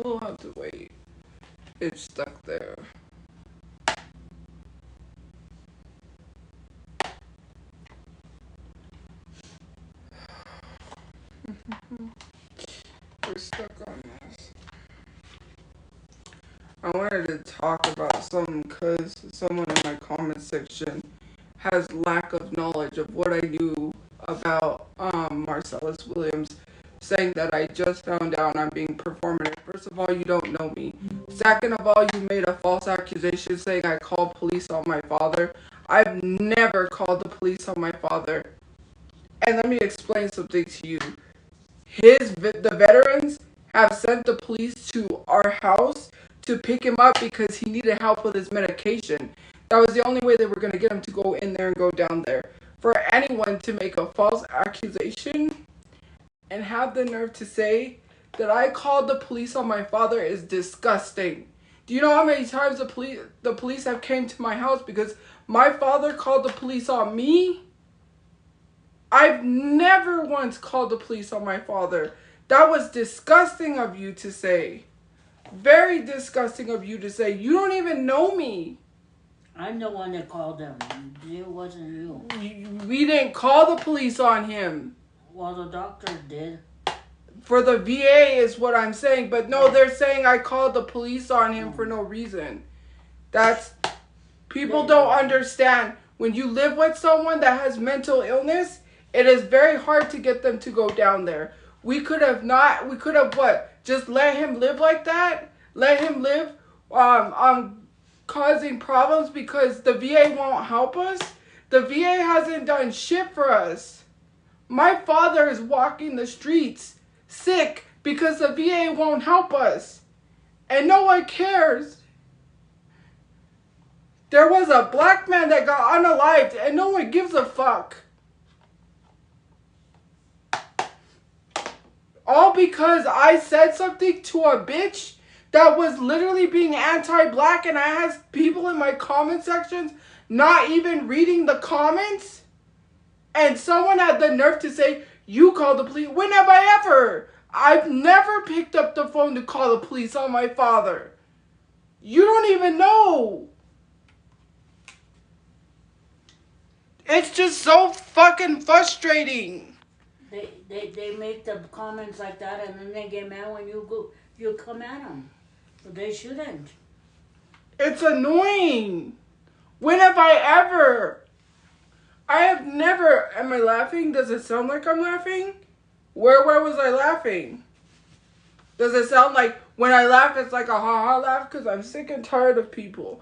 will have to wait. It's stuck there. We're stuck on this. I wanted to talk about something because someone in my comment section has lack of knowledge of what I knew about Marcellus Williams, saying that I just found out I'm being performative. First of all, you don't know me. Second of all, you made a false accusation saying I called police on my father. I've never called the police on my father. And let me explain something to you. The veterans have sent the police to our house to pick him up because he needed help with his medication. That was the only way they were going to get him to go in there and go down there. For anyone to make a false accusation and have the nerve to say that I called the police on my father is disgusting. Do you know how many times the police have came to my house because my father called the police on me? I've never once called the police on my father. That was disgusting of you to say. Very disgusting of you to say. You don't even know me. I'm the one that called them. It wasn't you. We didn't call the police on him. Well, the doctor did. For the VA is what I'm saying. But no, they're saying I called the police on him for no reason. People don't understand. When you live with someone that has mental illness, it is very hard to get them to go down there. We could have what? Just let him live like that? Let him live causing problems because the VA won't help us? The VA hasn't done shit for us. My father is walking the streets sick because the VA won't help us. And no one cares. There was a black man that got unalived and no one gives a fuck. All because I said something to a bitch that was literally being anti-black and I had people in my comment sections not even reading the comments? And someone had the nerve to say, you called the police. When have I ever? I've never picked up the phone to call the police on my father. You don't even know. It's just so fucking frustrating. They make the comments like that and then they get mad when you come at them. But they shouldn't. It's annoying. When have I ever? I have never. Am I laughing? Does it sound like I'm laughing? Where was I laughing? Does it sound like when I laugh it's like a ha-ha laugh? Because I'm sick and tired of people.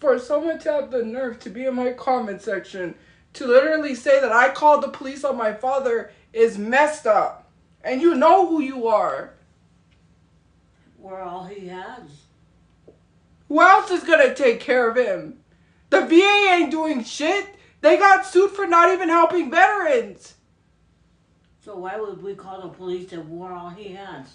For someone to have the nerve to be in my comment section to literally say that I called the police on my father is messed up. And you know who you are. We're all he has. Who else is going to take care of him? The VA ain't doing shit. They got sued for not even helping veterans. So why would we call the police if we're all he has?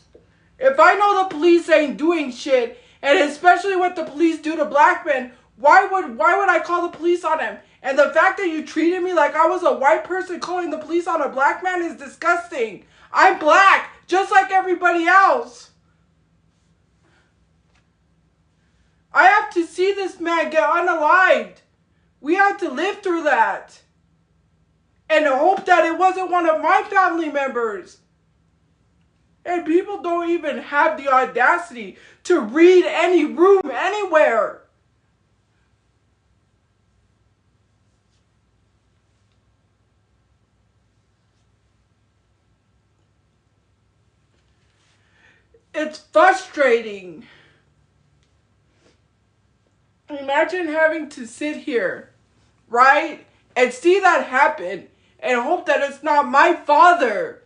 If I know the police ain't doing shit, and especially what the police do to black men, why would I call the police on him? And the fact that you treated me like I was a white person calling the police on a black man is disgusting. I'm black, just like everybody else. I have to see this man get unalived. We have to live through that. And hope that it wasn't one of my family members. And people don't even have the audacity to read any room anywhere. It's frustrating. Imagine having to sit here, right, and see that happen and hope that it's not my father.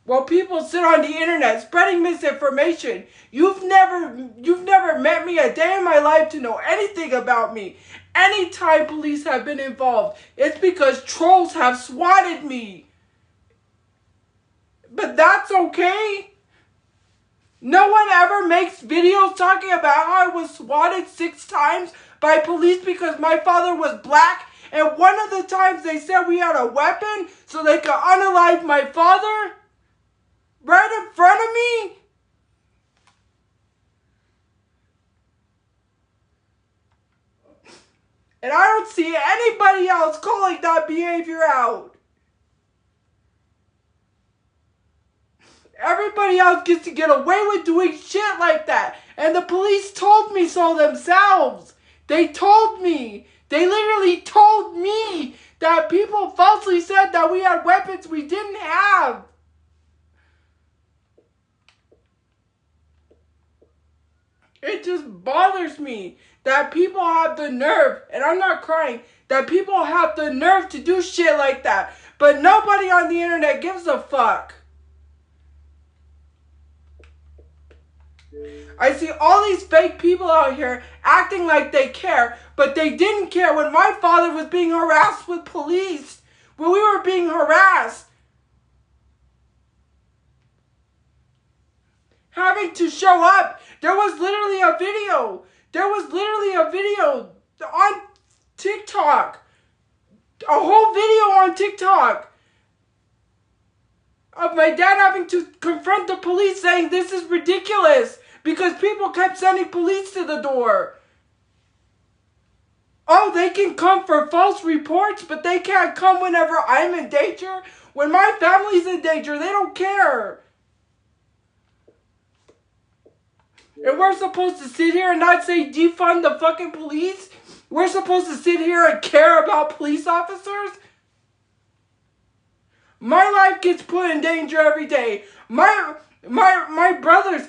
While people sit on the internet spreading misinformation, you've never met me a day in my life to know anything about me. Anytime police have been involved, it's because trolls have swatted me. But that's okay. No one ever makes videos talking about how I was swatted 6 times by police because my father was black. And one of the times they said we had a weapon so they could unalive my father. right in front of me. And I don't see anybody else calling that behavior out. Everybody else gets to get away with doing shit like that. And the police told me so themselves. They told me. They literally told me that people falsely said that we had weapons we didn't have. It just bothers me that people have the nerve, and I'm not crying, that people have the nerve to do shit like that. But nobody on the internet gives a fuck. I see all these fake people out here acting like they care, but they didn't care when my father was being harassed with police, when we were being harassed. Having to show up. There was literally a video. There was literally a video on TikTok. A whole video on TikTok of my dad having to confront the police saying this is ridiculous because people kept sending police to the door. Oh, they can come for false reports, but they can't come whenever I'm in danger. When my family's in danger, they don't care. And we're supposed to sit here and not say defund the fucking police? We're supposed to sit here and care about police officers? My life gets put in danger every day. My brother's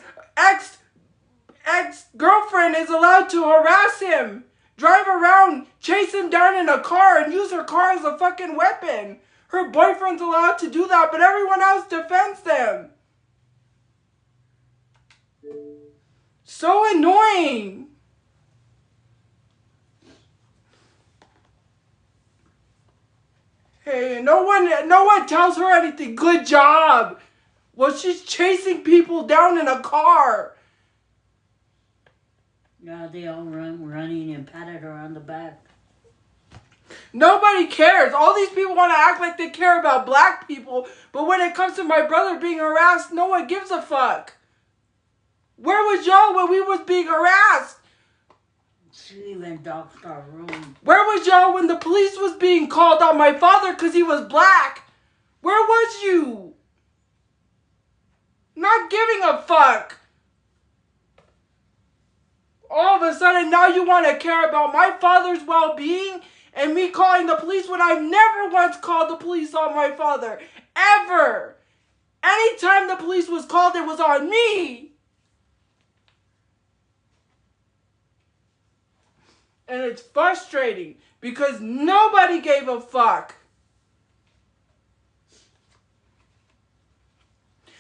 ex-girlfriend is allowed to harass him, drive around, chase him down in a car, and use her car as a fucking weapon. Her boyfriend's allowed to do that, but everyone else defends them. So annoying. Hey, no one tells her anything. Good job. Well, she's chasing people down in a car. Yeah, they all running and patted her on the back. Nobody cares. All these people want to act like they care about black people, but when it comes to my brother being harassed, no one gives a fuck. Where was y'all when we was being harassed? She even doxed our room. Where was y'all when the police was being called on my father because he was black? Where was you? Not giving a fuck. All of a sudden now you want to care about my father's well-being and me calling the police when I've never once called the police on my father. Ever. Anytime the police was called, it was on me. And it's frustrating because nobody gave a fuck.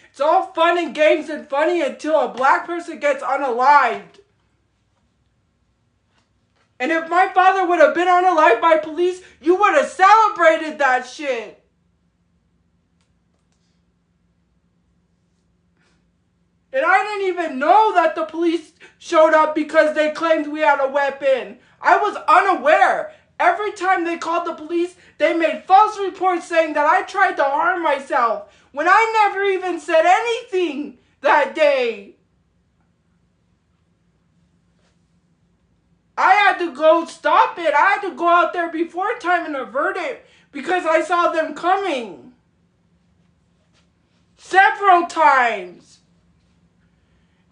It's all fun and games and funny until a black person gets unalived. And if my father would have been unalived by police, you would have celebrated that shit. And I didn't even know that the police showed up because they claimed we had a weapon. I was unaware. Every time they called the police, they made false reports saying that I tried to harm myself when I never even said anything that day. I had to go stop it. I had to go out there before time and avert it because I saw them coming. Several times.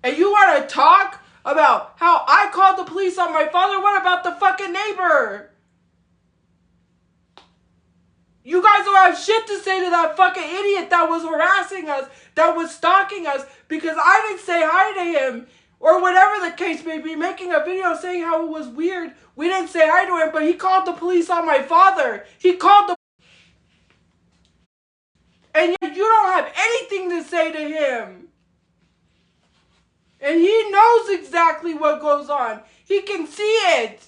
And you want to talk about how I called the police on my father? What about the fucking neighbor? You guys don't have shit to say to that fucking idiot that was harassing us, that was stalking us, because I didn't say hi to him, or whatever the case may be, making a video saying how it was weird. We didn't say hi to him, but he called the police on my father. He called the... And yet you don't have anything to say to him. And he knows exactly what goes on. He can see it.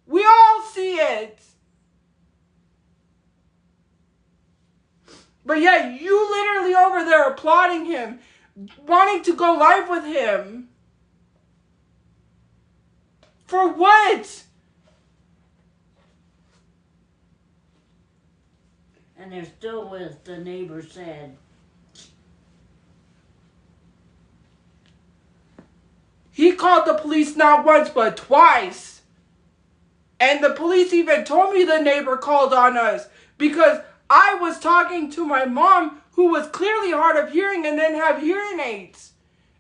We all see it. But yet you literally over there applauding him, wanting to go live with him. For what? And they're still with the neighbor said. called the police not once but twice. And the police even told me the neighbor called on us because I was talking to my mom, who was clearly hard of hearing and didn't have hearing aids.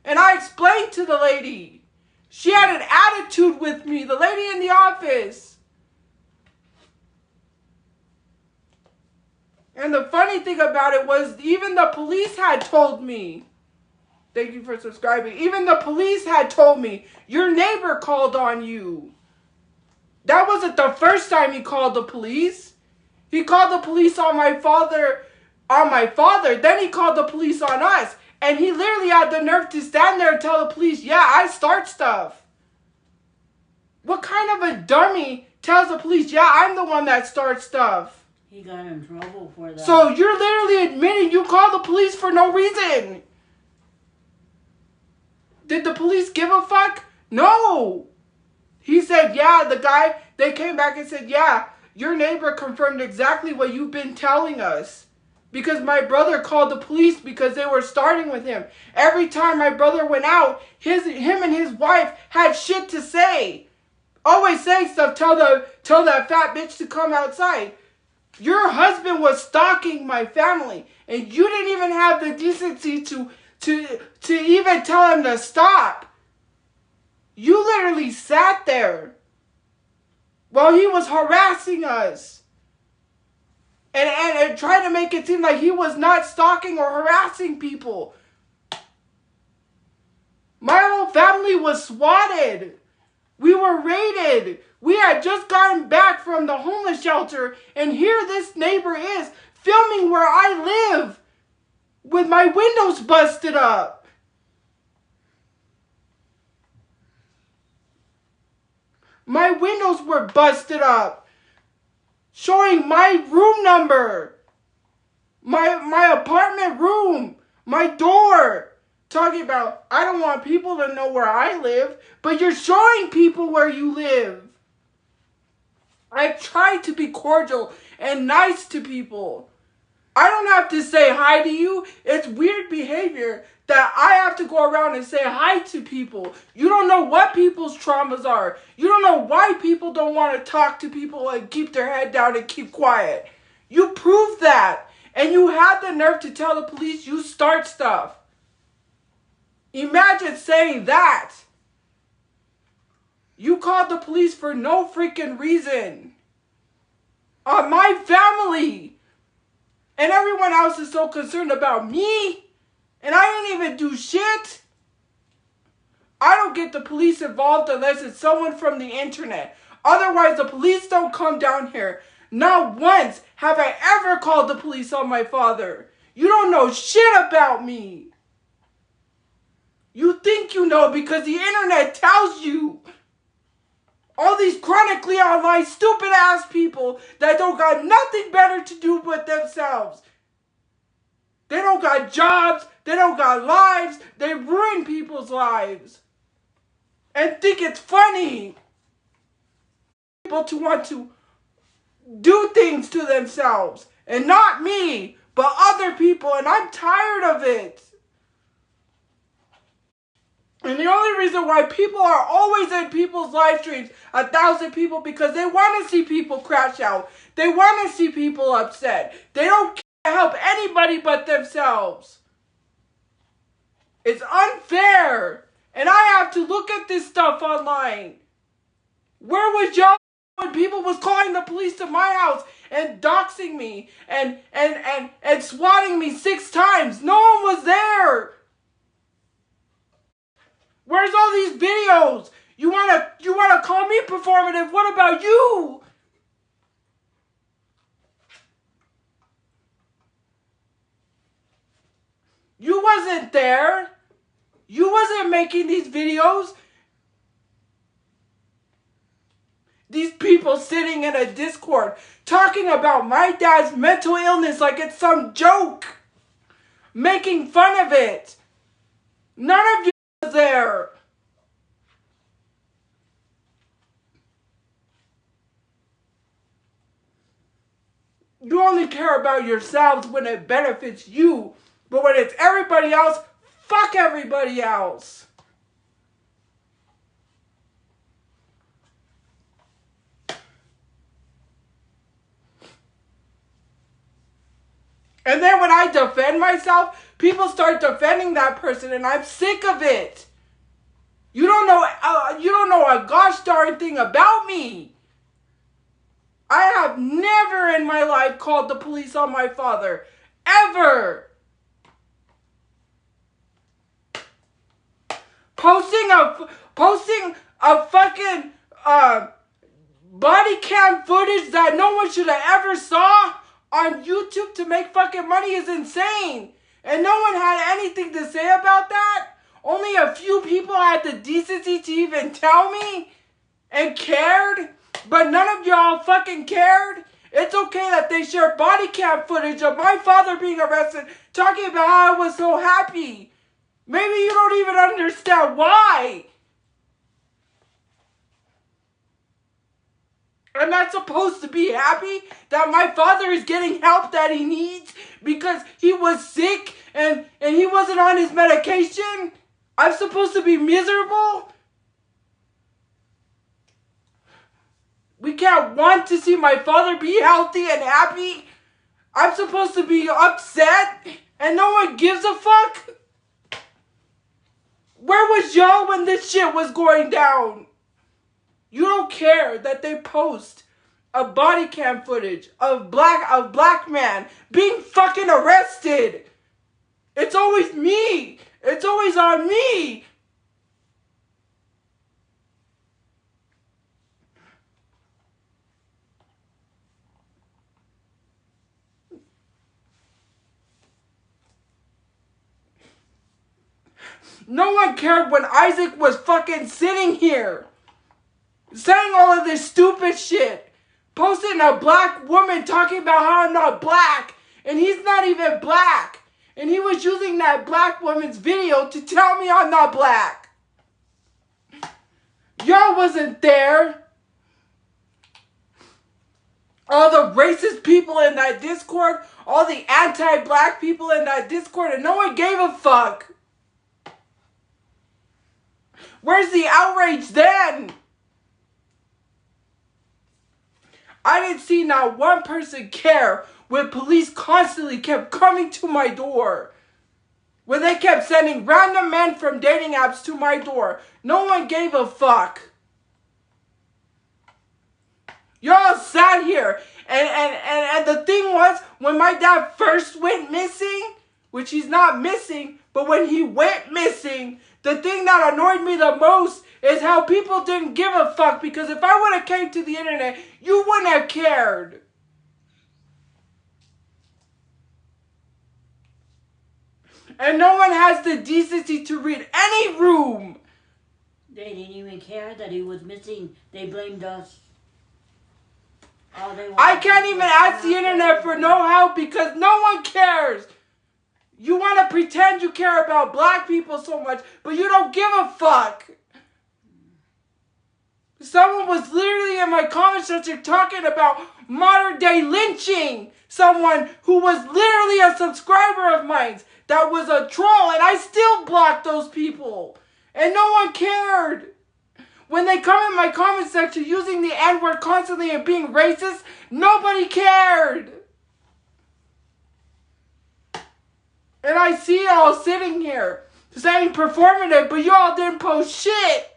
And I explained to the lady. She had an attitude with me, the lady in the office. And the funny thing about it was even the police had told me. Thank you for subscribing. Even the police had told me, your neighbor called on you. That wasn't the first time he called the police. He called the police on my father. Then he called the police on us. And he literally had the nerve to stand there and tell the police, yeah, I start stuff. What kind of a dummy tells the police, yeah, I'm the one that starts stuff? He got in trouble for that. So you're literally admitting you called the police for no reason. Did the police give a fuck? No. He said, yeah, they came back and said, yeah, your neighbor confirmed exactly what you've been telling us. Because my brother called the police because they were starting with him. Every time my brother went out, him and his wife had shit to say. Always saying stuff, tell that fat bitch to come outside. Your husband was stalking my family, and you didn't even have the decency to even tell him to stop. You literally sat there while he was harassing us and tried to make it seem like he was not stalking or harassing people. My whole family was swatted. We were raided. We had just gotten back from the homeless shelter, and here this neighbor is filming where I live with my windows busted up. My windows were busted up, showing my room number, my apartment room, my door, talking about, I don't want people to know where I live, but you're showing people where you live. I tried to be cordial and nice to people. I don't have to say hi to you. It's weird behavior that I have to go around and say hi to people. You don't know what people's traumas are. You don't know why people don't want to talk to people and keep their head down and keep quiet. You proved that. And you had the nerve to tell the police you start stuff. Imagine saying that. You called the police for no freaking reason. On my family. And everyone else is so concerned about me. And I didn't even do shit. I don't get the police involved unless it's someone from the internet. Otherwise, the police don't come down here. Not once have I ever called the police on my father. You don't know shit about me. You think you know because the internet tells you. All these chronically online stupid ass people that don't got nothing better to do with themselves. They don't got jobs. They don't got lives. They ruin people's lives. And think it's funny. People to want to do things to themselves. And not me, but other people. And I'm tired of it. And the only reason why people are always in people's live streams, 1,000 people, because they want to see people crash out. They want to see people upset. They don't care to help anybody but themselves. It's unfair. And I have to look at this stuff online. Where was y'all when people was calling the police to my house and doxing me and swatting me 6 times? No one was there. Where's all these videos? You wanna call me performative? What about you? You wasn't there. You wasn't making these videos. These people sitting in a Discord talking about my dad's mental illness like it's some joke. Making fun of it. None of you was there. You only care about yourselves when it benefits you. But when it's everybody else, fuck everybody else. And then when I defend myself, people start defending that person, and I'm sick of it. You don't know a gosh darn thing about me. I have never in my life called the police on my father. Ever. Posting a fucking body cam footage that no one should have ever saw on YouTube to make fucking money is insane. And no one had anything to say about that. Only a few people had the decency to even tell me and cared. But none of y'all fucking cared. It's okay that they share body cam footage of my father being arrested, talking about how I was so happy. Maybe you don't even understand why. I'm not supposed to be happy that my father is getting help that he needs because he was sick and he wasn't on his medication. I'm supposed to be miserable. We can't want to see my father be healthy and happy. I'm supposed to be upset and no one gives a fuck. Where was y'all when this shit was going down? You don't care that they post a body cam footage of black man being fucking arrested. It's always me. It's always on me. No one cared when Isaac was fucking sitting here saying all of this stupid shit. Posting a black woman talking about how I'm not black. And he's not even black. And he was using that black woman's video to tell me I'm not black. Y'all wasn't there. All the racist people in that Discord. All the anti-black people in that Discord. And no one gave a fuck. Where's the outrage then? I didn't see not one person care when police constantly kept coming to my door. When they kept sending random men from dating apps to my door. No one gave a fuck. Y'all sat here. And the thing was, when my dad first went missing, which he's not missing, but when he went missing, the thing that annoyed me the most is how people didn't give a fuck, because if I would have came to the internet, you wouldn't have cared. And no one has the decency to read any room. They didn't even care that he was missing. They blamed us. I can't even ask the internet for no help because no one cares. You want to pretend you care about black people so much, but you don't give a fuck. Someone was literally in my comment section talking about modern day lynching. Someone who was literally a subscriber of mine that was a troll, and I still blocked those people. And no one cared. When they come in my comment section using the N-word constantly and being racist, nobody cared. And I see y'all sitting here saying performative, but y'all didn't post shit.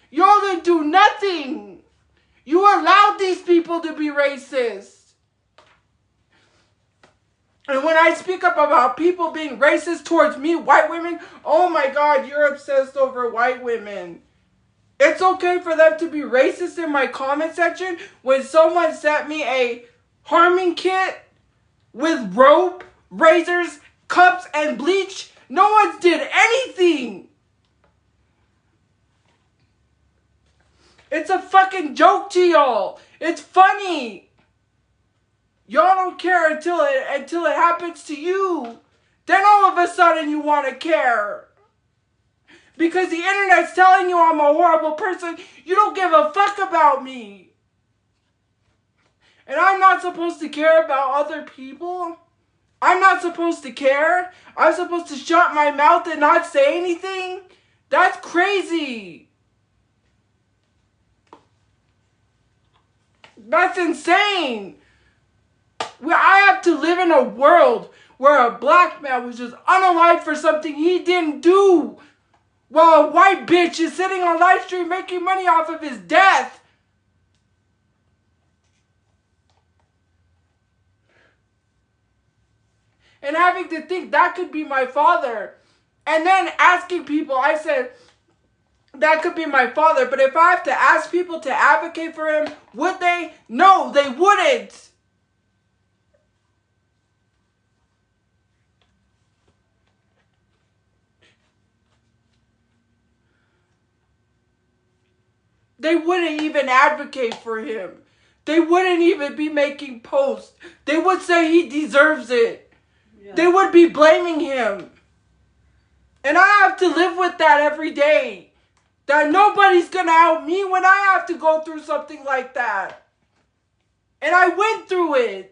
Y'all didn't do nothing. You allowed these people to be racist. And when I speak up about people being racist towards me, white women, oh my God, you're obsessed over white women. It's okay for them to be racist in my comment section when someone sent me a harming kit with rope, razors, cups, and bleach. No one did anything. It's a fucking joke to y'all. It's funny. Y'all don't care until it happens to you. Then all of a sudden you want to care. Because the internet's telling you I'm a horrible person. You don't give a fuck about me. And I'm not supposed to care about other people. I'm not supposed to care. I'm supposed to shut my mouth and not say anything. That's crazy. That's insane. I have to live in a world where a black man was just unalived for something he didn't do, while a white bitch is sitting on live stream making money off of his death. And having to think that could be my father. And then asking people, I said, that could be my father, but if I have to ask people to advocate for him, would they? No, they wouldn't. They wouldn't even advocate for him. They wouldn't even be making posts. They would say he deserves it. Yeah. They would be blaming him. And I have to live with that every day. That nobody's going to help me when I have to go through something like that. And I went through it.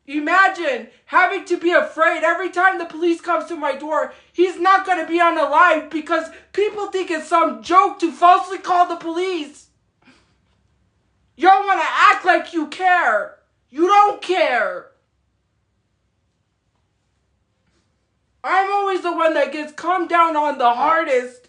Imagine having to be afraid every time the police comes to my door. He's not going to be unalive because people think it's some joke to falsely call the police. Y'all want to act like you care. You don't care. I'm always the one that gets come down on the hardest.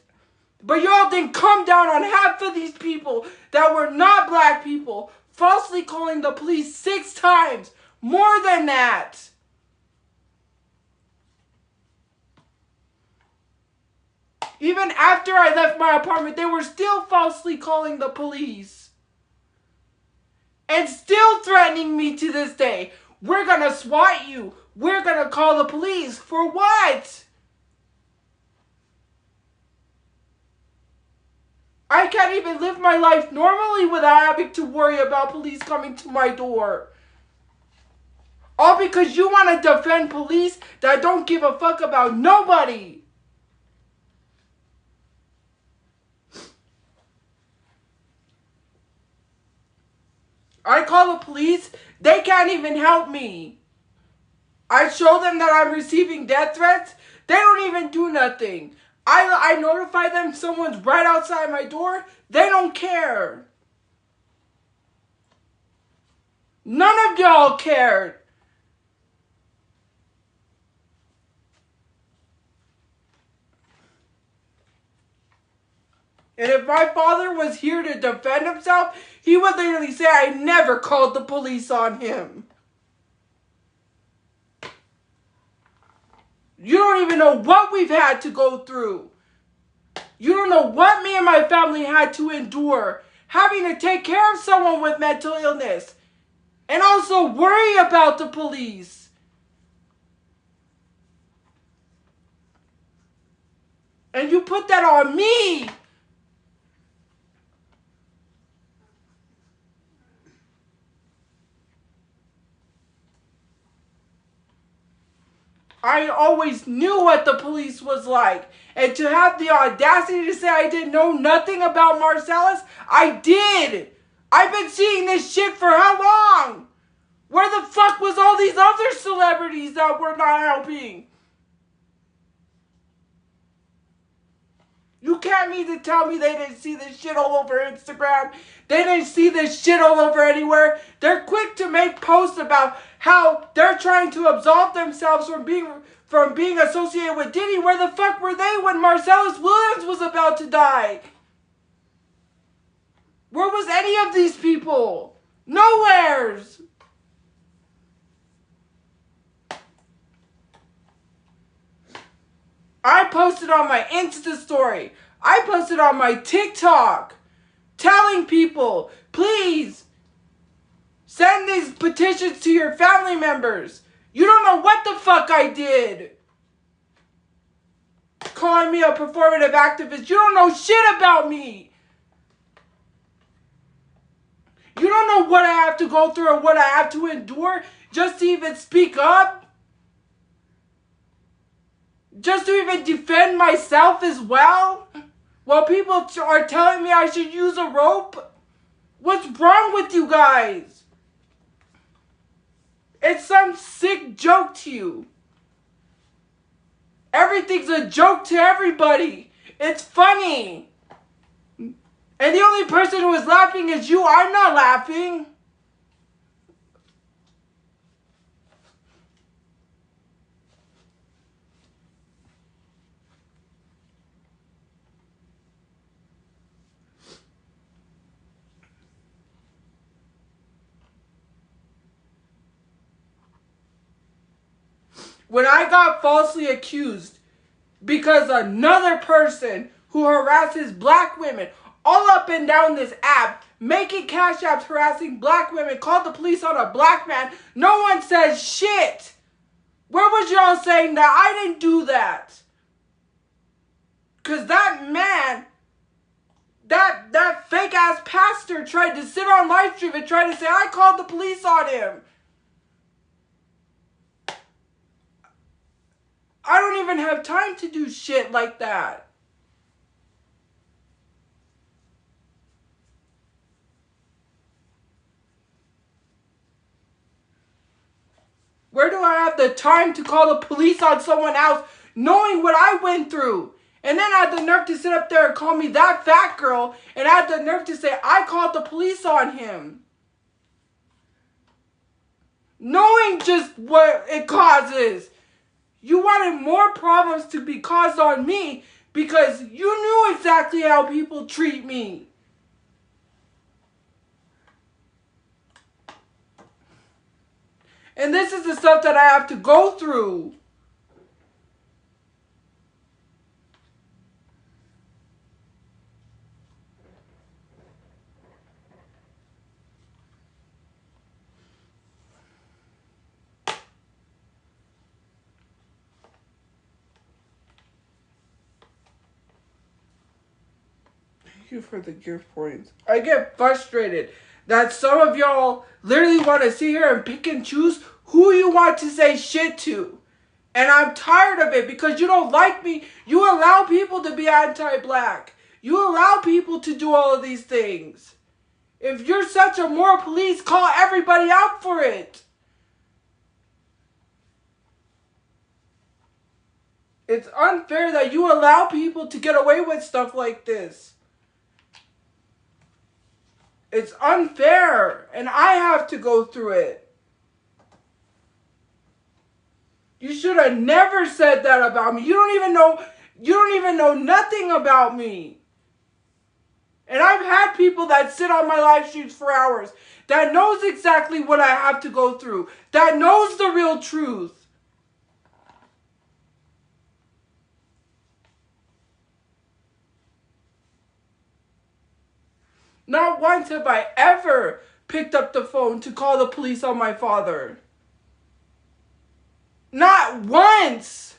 But y'all didn't come down on half of these people that were not black people, falsely calling the police 6 times. More than that. Even after I left my apartment, they were still falsely calling the police. And still threatening me to this day. We're gonna SWAT you. We're gonna call the police. For what? I can't even live my life normally without having to worry about police coming to my door. All because you want to defend police that don't give a fuck about nobody. I call the police, they can't even help me. I show them that I'm receiving death threats, they don't even do nothing. I notify them someone's right outside my door, they don't care. None of y'all cared. And if my father was here to defend himself, he would literally say, I never called the police on him. You don't even know what we've had to go through. You don't know what me and my family had to endure. Having to take care of someone with mental illness. And also worry about the police. And you put that on me. I always knew what the police was like. And to have the audacity to say I didn't know nothing about Marcellus, I did. I've been seeing this shit for how long? Where the fuck was all these other celebrities that were not helping? You can't mean to tell me they didn't see this shit all over Instagram. They didn't see this shit all over anywhere. They're quick to make posts about how they're trying to absolve themselves from being associated with Diddy. Where the fuck were they when Marcellus Williams was about to die? Where was any of these people? Nowheres. I posted on my Insta story. I posted on my TikTok telling people, please send these petitions to your family members. You don't know what the fuck I did. Calling me a performative activist. You don't know shit about me. You don't know what I have to go through or what I have to endure just to even speak up. Just to even defend myself as well? While people are telling me I should use a rope? What's wrong with you guys? It's some sick joke to you. Everything's a joke to everybody. It's funny. And the only person who is laughing is you. I'm not laughing. when I got falsely accused because another person who harasses black women all up and down this app, making cash apps harassing black women, called the police on a black man, no one says shit. Where was y'all saying that? I didn't do that. Because that man, that fake ass pastor tried to sit on live stream and try to say I called the police on him. I don't even have time to do shit like that. Where do I have the time to call the police on someone else knowing what I went through? And then I had the nerve to sit up there and call me that fat girl, and I had the nerve to say I called the police on him. Knowing just what it causes. You wanted more problems to be caused on me because you knew exactly how people treat me. And this is the stuff that I have to go through. Thank you for the gift points. I get frustrated that some of y'all literally want to sit here and pick and choose who you want to say shit to. And I'm tired of it because you don't like me. You allow people to be anti-black. You allow people to do all of these things. If you're such a moral police, call everybody out for it. It's unfair that you allow people to get away with stuff like this. It's unfair, and I have to go through it. You should have never said that about me. You don't even know nothing about me. And I've had people that sit on my live streams for hours that knows exactly what I have to go through, that knows the real truth. Not once have I ever picked up the phone to call the police on my father. Not once.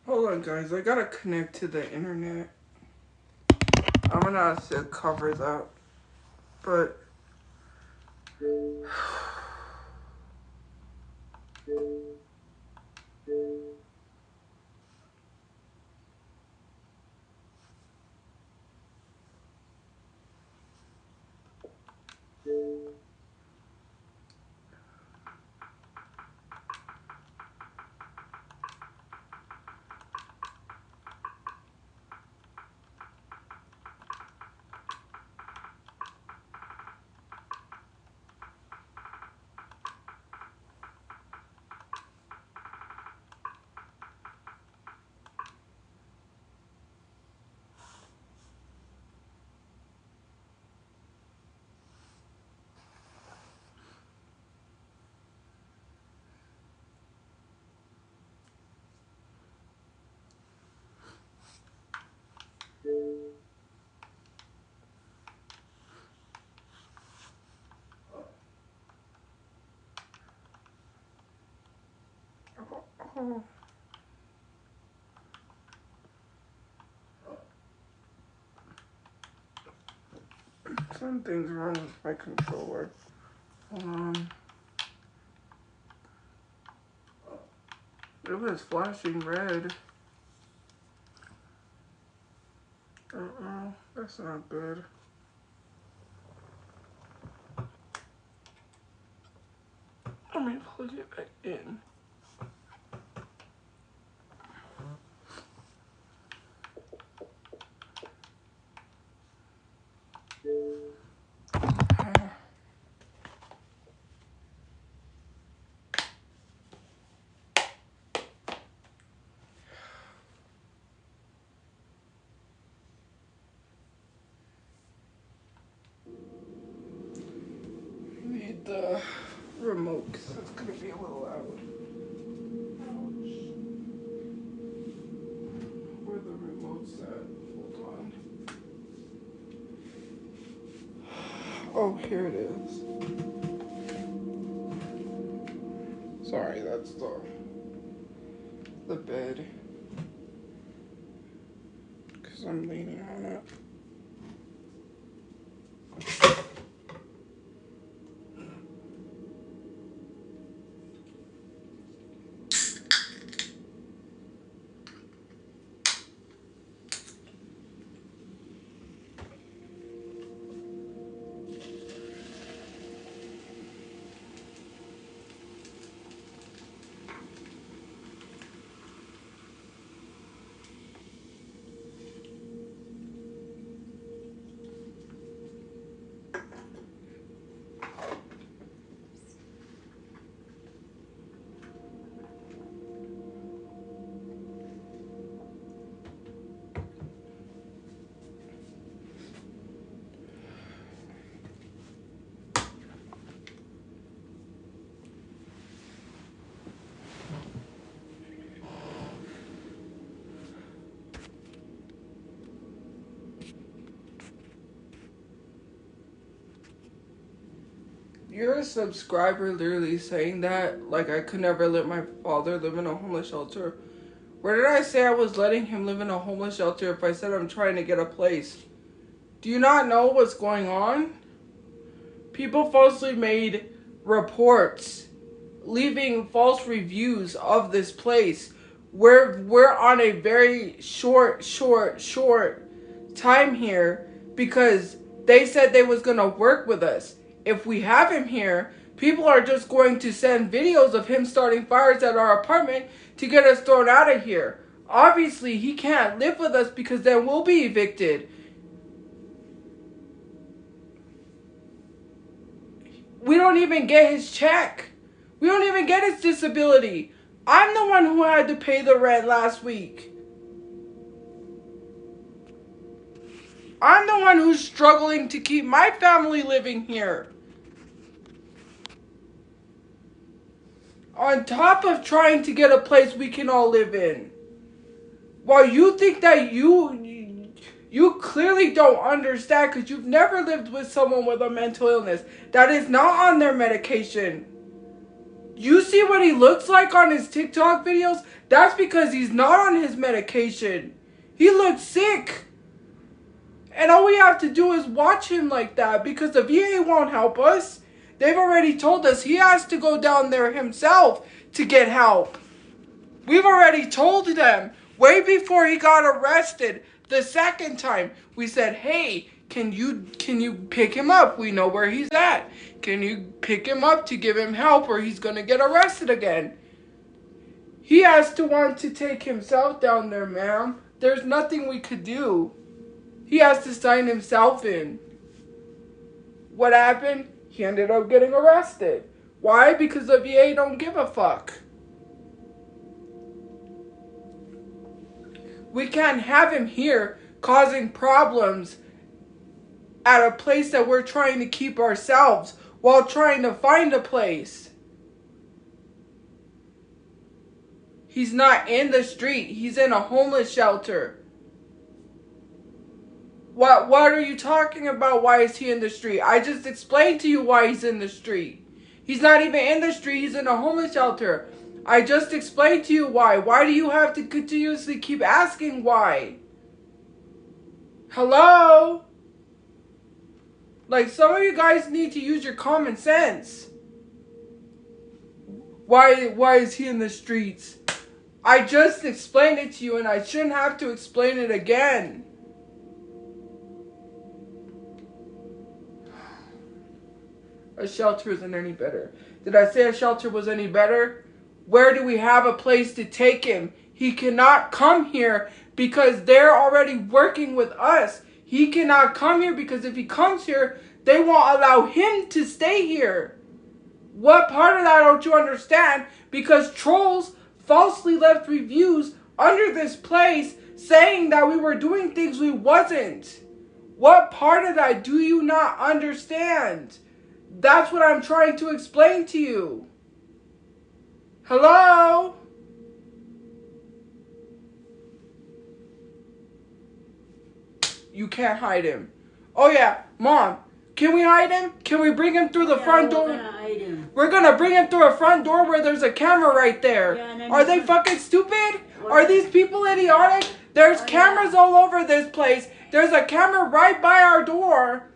Hold on, guys. I gotta connect to the internet. I'm gonna have to cover that. But oh. Something's wrong with my controller. Hold on. It was flashing red. Uh-oh, that's not good. Let me plug it back in. Need the remote because it's going to be a little loud. Ouch. Where the remote's at? Hold on. Oh, here it is. Sorry, that's the bed. Because I'm leaning on it. You're a subscriber literally saying that, like I could never let my father live in a homeless shelter. Where did I say I was letting him live in a homeless shelter if I said I'm trying to get a place? Do you not know what's going on? People falsely made reports, leaving false reviews of this place. We're on a very short time here because they said they was gonna work with us. If we have him here, people are just going to send videos of him starting fires at our apartment to get us thrown out of here. Obviously, he can't live with us because then we'll be evicted. We don't even get his check. We don't even get his disability. I'm the one who had to pay the rent last week. I'm the one who's struggling to keep my family living here. On top of trying to get a place we can all live in. While you think that you clearly don't understand because you've never lived with someone with a mental illness that is not on their medication. You see what he looks like on his TikTok videos? That's because he's not on his medication. He looks sick. And all we have to do is watch him like that because the VA won't help us. They've already told us he has to go down there himself to get help. We've already told them way before he got arrested the second time. We said, hey, can you pick him up? We know where he's at. Can you pick him up to give him help or he's going to get arrested again? He has to want to take himself down there, ma'am. There's nothing we could do. He has to sign himself in. What happened? He ended up getting arrested. Why? Because the VA don't give a fuck. We can't have him here causing problems at a place that we're trying to keep ourselves while trying to find a place. He's not in the street. He's in a homeless shelter. What are you talking about? Why is he in the street? I just explained to you why he's in the street. He's not even in the street. He's in a homeless shelter. I just explained to you why. Why do you have to continuously keep asking why? Hello? Like, some of you guys need to use your common sense. Why is he in the streets? I just explained it to you, and I shouldn't have to explain it again. A shelter isn't any better. Did I say a shelter was any better? Where do we have a place to take him? He cannot come here because they're already working with us. He cannot come here because if he comes here, they won't allow him to stay here. What part of that don't you understand? Because trolls falsely left reviews under this place saying that we were doing things we wasn't. What part of that do you not understand? That's what I'm trying to explain to you. Hello? You can't hide him. Oh yeah, Mom, can we hide him? Can we bring him through the front door? We're gonna bring him through a front door where there's a camera right there. Yeah, are they fucking stupid? Are these people idiotic? There's cameras all over this place. There's a camera right by our door,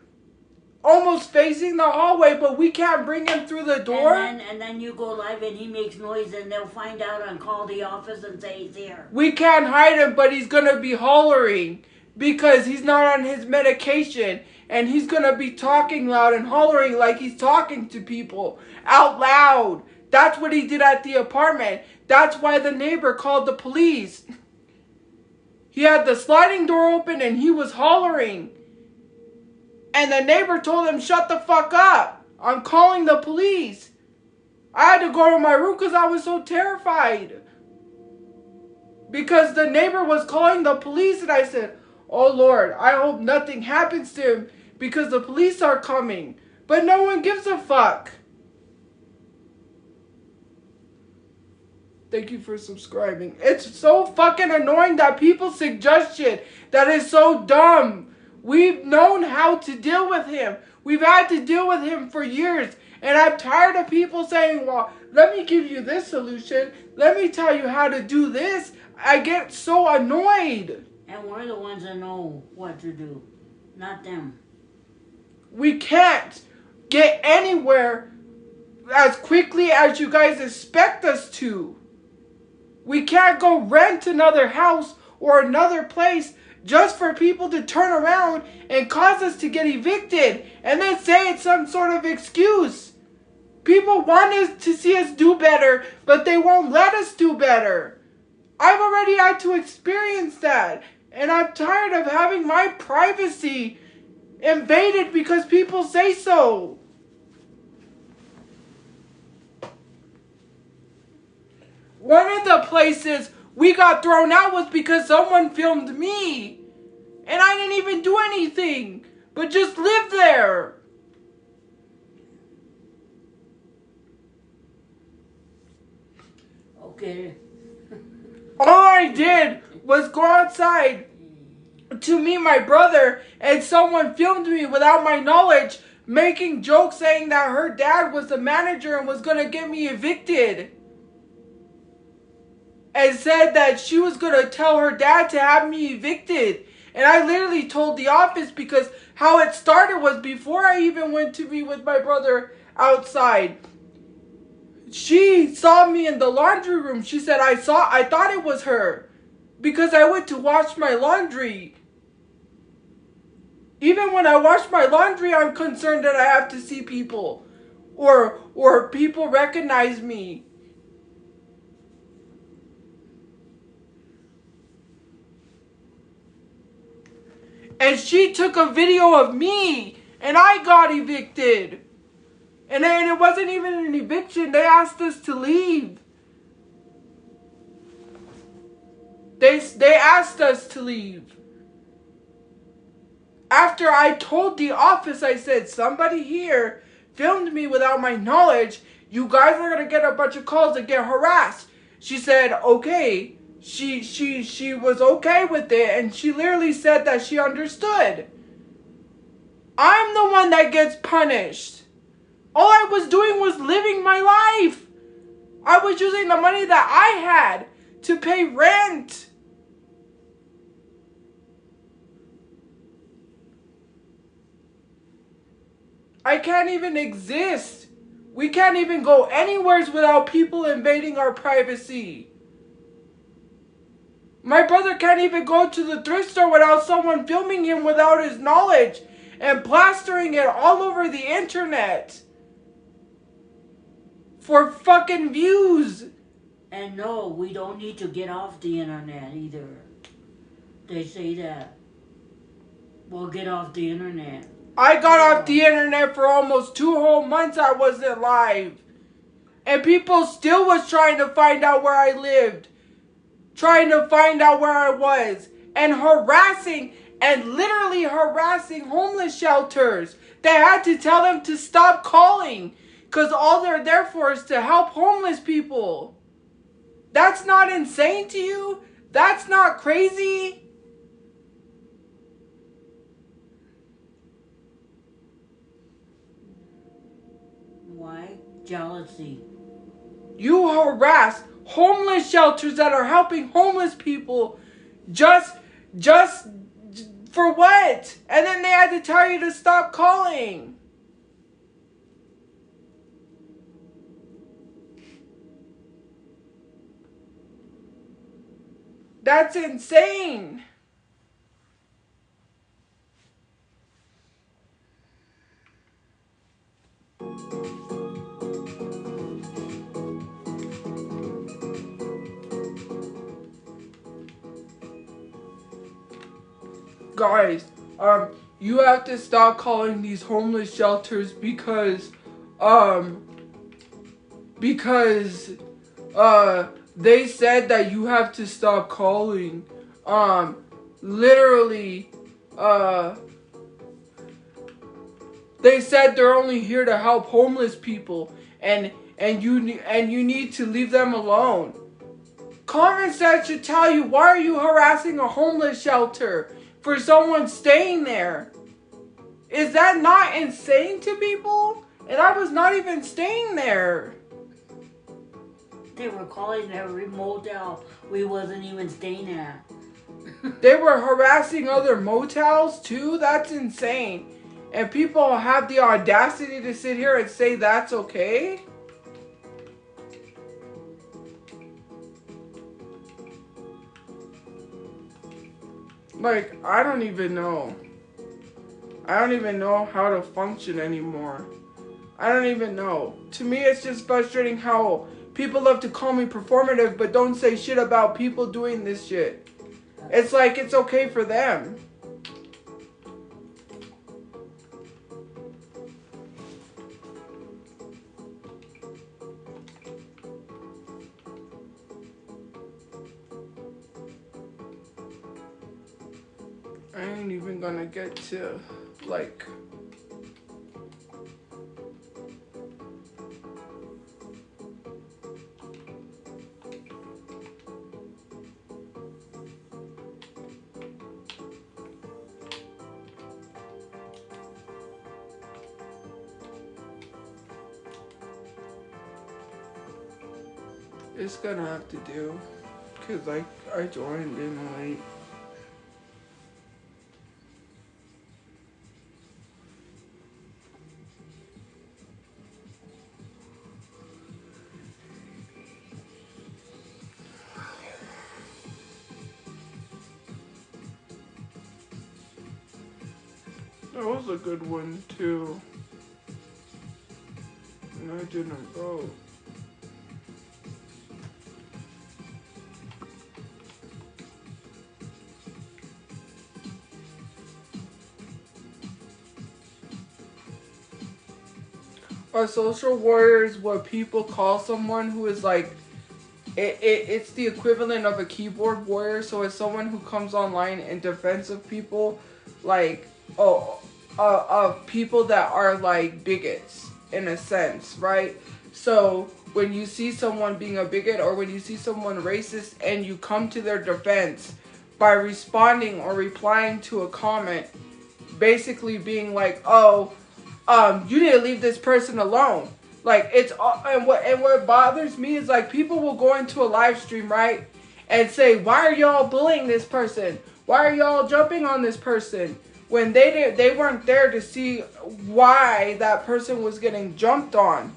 almost facing the hallway, but we can't bring him through the door. And then you go live and he makes noise and they'll find out and call the office and say he's here. We can't hide him, but he's gonna be hollering because he's not on his medication. And he's going to be talking loud and hollering like he's talking to people out loud. That's what he did at the apartment. That's why the neighbor called the police. He had the sliding door open and he was hollering. And the neighbor told him, shut the fuck up. I'm calling the police. I had to go to my room because I was so terrified. Because the neighbor was calling the police and I said, oh Lord, I hope nothing happens to him because the police are coming. But no one gives a fuck. Thank you for subscribing. It's so fucking annoying that people suggest shit that is so dumb. We've known how to deal with him. We've had to deal with him for years. And I'm tired of people saying, well, let me give you this solution. Let me tell you how to do this. I get so annoyed. And we're the ones that know what to do, not them. We can't get anywhere as quickly as you guys expect us to. We can't go rent another house or another place just for people to turn around and cause us to get evicted and then say it's some sort of excuse. People want us to see us do better, but they won't let us do better. I've already had to experience that. And I'm tired of having my privacy invaded because people say so. One of the places we got thrown out was because someone filmed me. And I didn't even do anything, but just live there. Okay. All I did was go outside to meet my brother and someone filmed me without my knowledge making jokes saying that her dad was the manager and was going to get me evicted. And said that she was going to tell her dad to have me evicted. And I literally told the office because how it started was before I even went to be with my brother outside. She saw me in the laundry room. She said, I thought it was her because I went to wash my laundry. Even when I wash my laundry, I'm concerned that I have to see people or people recognize me. And she took a video of me and I got evicted. And it wasn't even an eviction. They asked us to leave. They asked us to leave. After I told the office, I said, somebody here filmed me without my knowledge. You guys are going to get a bunch of calls and get harassed. She said, okay. She was okay with it. And she literally said that she understood. I'm the one that gets punished. All I was doing was living my life. I was using the money that I had to pay rent. I can't even exist. We can't even go anywhere without people invading our privacy. My brother can't even go to the thrift store without someone filming him without his knowledge and plastering it all over the internet. For fucking views. And no, we don't need to get off the internet either. They say that. We'll get off the internet. I got off the internet for almost 2 whole months. I wasn't live. And people still was trying to find out where I lived. Trying to find out where I was. And harassing and literally harassing homeless shelters. They had to tell them to stop calling. Because all they're there for is to help homeless people. That's not insane to you? That's not crazy? Why? Jealousy. You harass homeless shelters that are helping homeless people just for what? And then they had to tell you to stop calling. That's insane. Guys, you have to stop calling these homeless shelters because they said that you have to stop calling. Literally, they said they're only here to help homeless people, and you need to leave them alone. Common sense should tell you, why are you harassing a homeless shelter for someone staying there? Is that not insane to people? And I was not even staying there. They were calling every motel we wasn't even staying at. They were harassing other motels too? That's insane. And people have the audacity to sit here and say that's okay? Like, I don't even know. I don't even know how to function anymore. I don't even know. To me, it's just frustrating how people love to call me performative, but don't say shit about people doing this shit. It's like it's okay for them. I ain't even gonna get to, like... It's gonna have to do, because I joined in late. That was a good one too. And I didn't vote. A social warrior is what people call someone who is like, it's the equivalent of a keyboard warrior. So it's someone who comes online in defense of people, like, of people that are like bigots in a sense, right? So when you see someone being a bigot or when you see someone racist and you come to their defense by responding or replying to a comment, basically being like, oh, you need to leave this person alone. Like, it's, and what bothers me is, like, people will go into a live stream, right, and say, why are y'all bullying this person? Why are y'all jumping on this person? when they weren't there to see why that person was getting jumped on,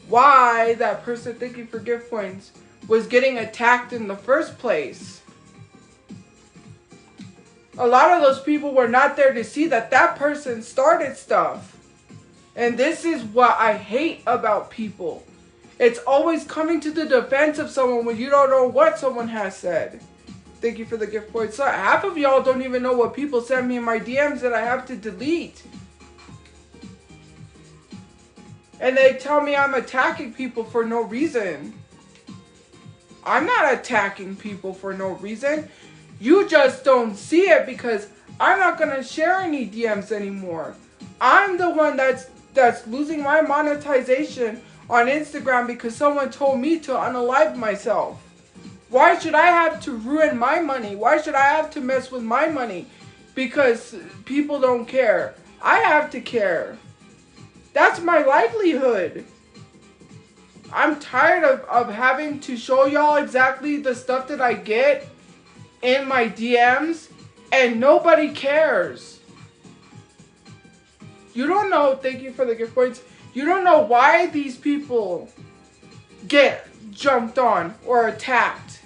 why that person, thank you for gift points, was getting attacked in the first place. A lot of those people were not there to see that that person started stuff. And this is what I hate about people. It's always coming to the defense of someone when you don't know what someone has said. Thank you for the gift points. So half of y'all don't even know what people send me in my DMs that I have to delete. And they tell me I'm attacking people for no reason. I'm not attacking people for no reason. You just don't see it because I'm not going to share any DMs anymore. I'm the one that's losing my monetization on Instagram because someone told me to unalive myself. Why should I have to ruin my money? Why should I have to mess with my money? Because people don't care. I have to care. That's my livelihood. I'm tired of having to show y'all exactly the stuff that I get in my DMs and nobody cares. You don't know, thank you for the gift points, you don't know why these people get jumped on or attacked.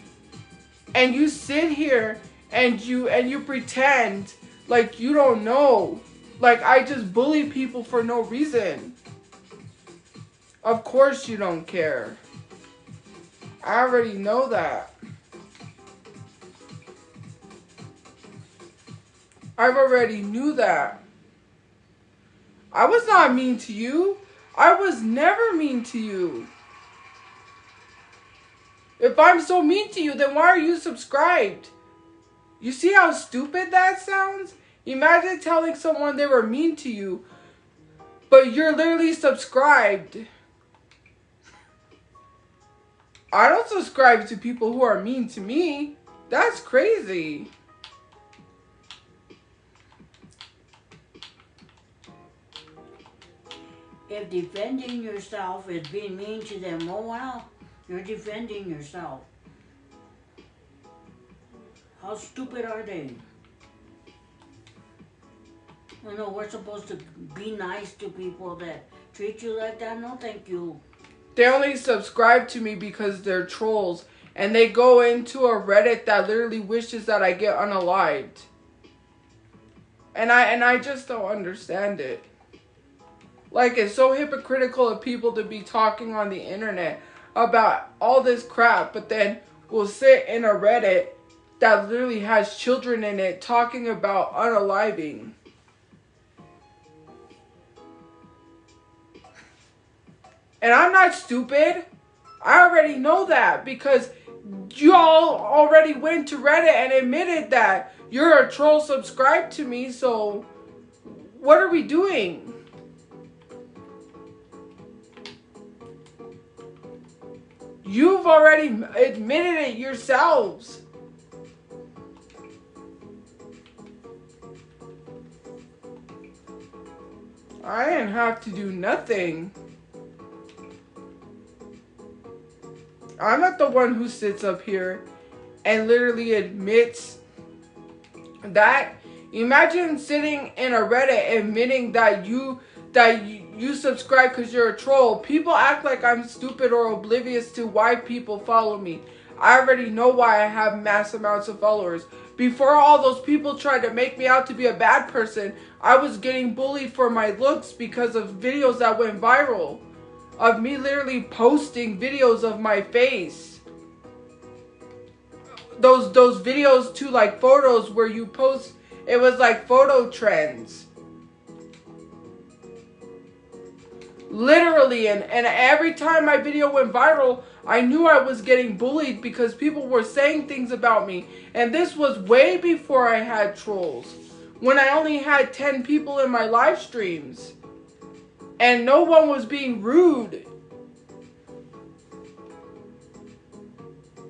And you sit here and you pretend like you don't know. Like I just bully people for no reason. Of course you don't care. I already know that. I've already knew that. I was not mean to you. I was never mean to you. If I'm so mean to you, then why are you subscribed? You see how stupid that sounds? Imagine telling someone they were mean to you, but you're literally subscribed. I don't subscribe to people who are mean to me. That's crazy. If defending yourself is being mean to them, oh wow, you're defending yourself. How stupid are they? You know, we're supposed to be nice to people that treat you like that. No, thank you. They only subscribe to me because they're trolls. And they go into a Reddit that literally wishes that I get unalived. And I just don't understand it. Like, it's so hypocritical of people to be talking on the internet about all this crap, but then we'll sit in a Reddit that literally has children in it talking about unaliving. And I'm not stupid. I already know that because y'all already went to Reddit and admitted that you're a troll, subscribe to me, so what are we doing? You've already admitted it yourselves. I didn't have to do nothing. I'm not the one who sits up here and literally admits that. Imagine sitting in a Reddit admitting that you subscribe because you're a troll. People act like I'm stupid or oblivious to why people follow me. I already know why I have mass amounts of followers. Before all those people tried to make me out to be a bad person, I was getting bullied for my looks because of videos that went viral. Of me literally posting videos of my face. Those videos too, like photos where you post, it was like photo trends. Literally, and every time my video went viral, I knew I was getting bullied because people were saying things about me. And this was way before I had trolls. When I only had 10 people in my live streams. And no one was being rude.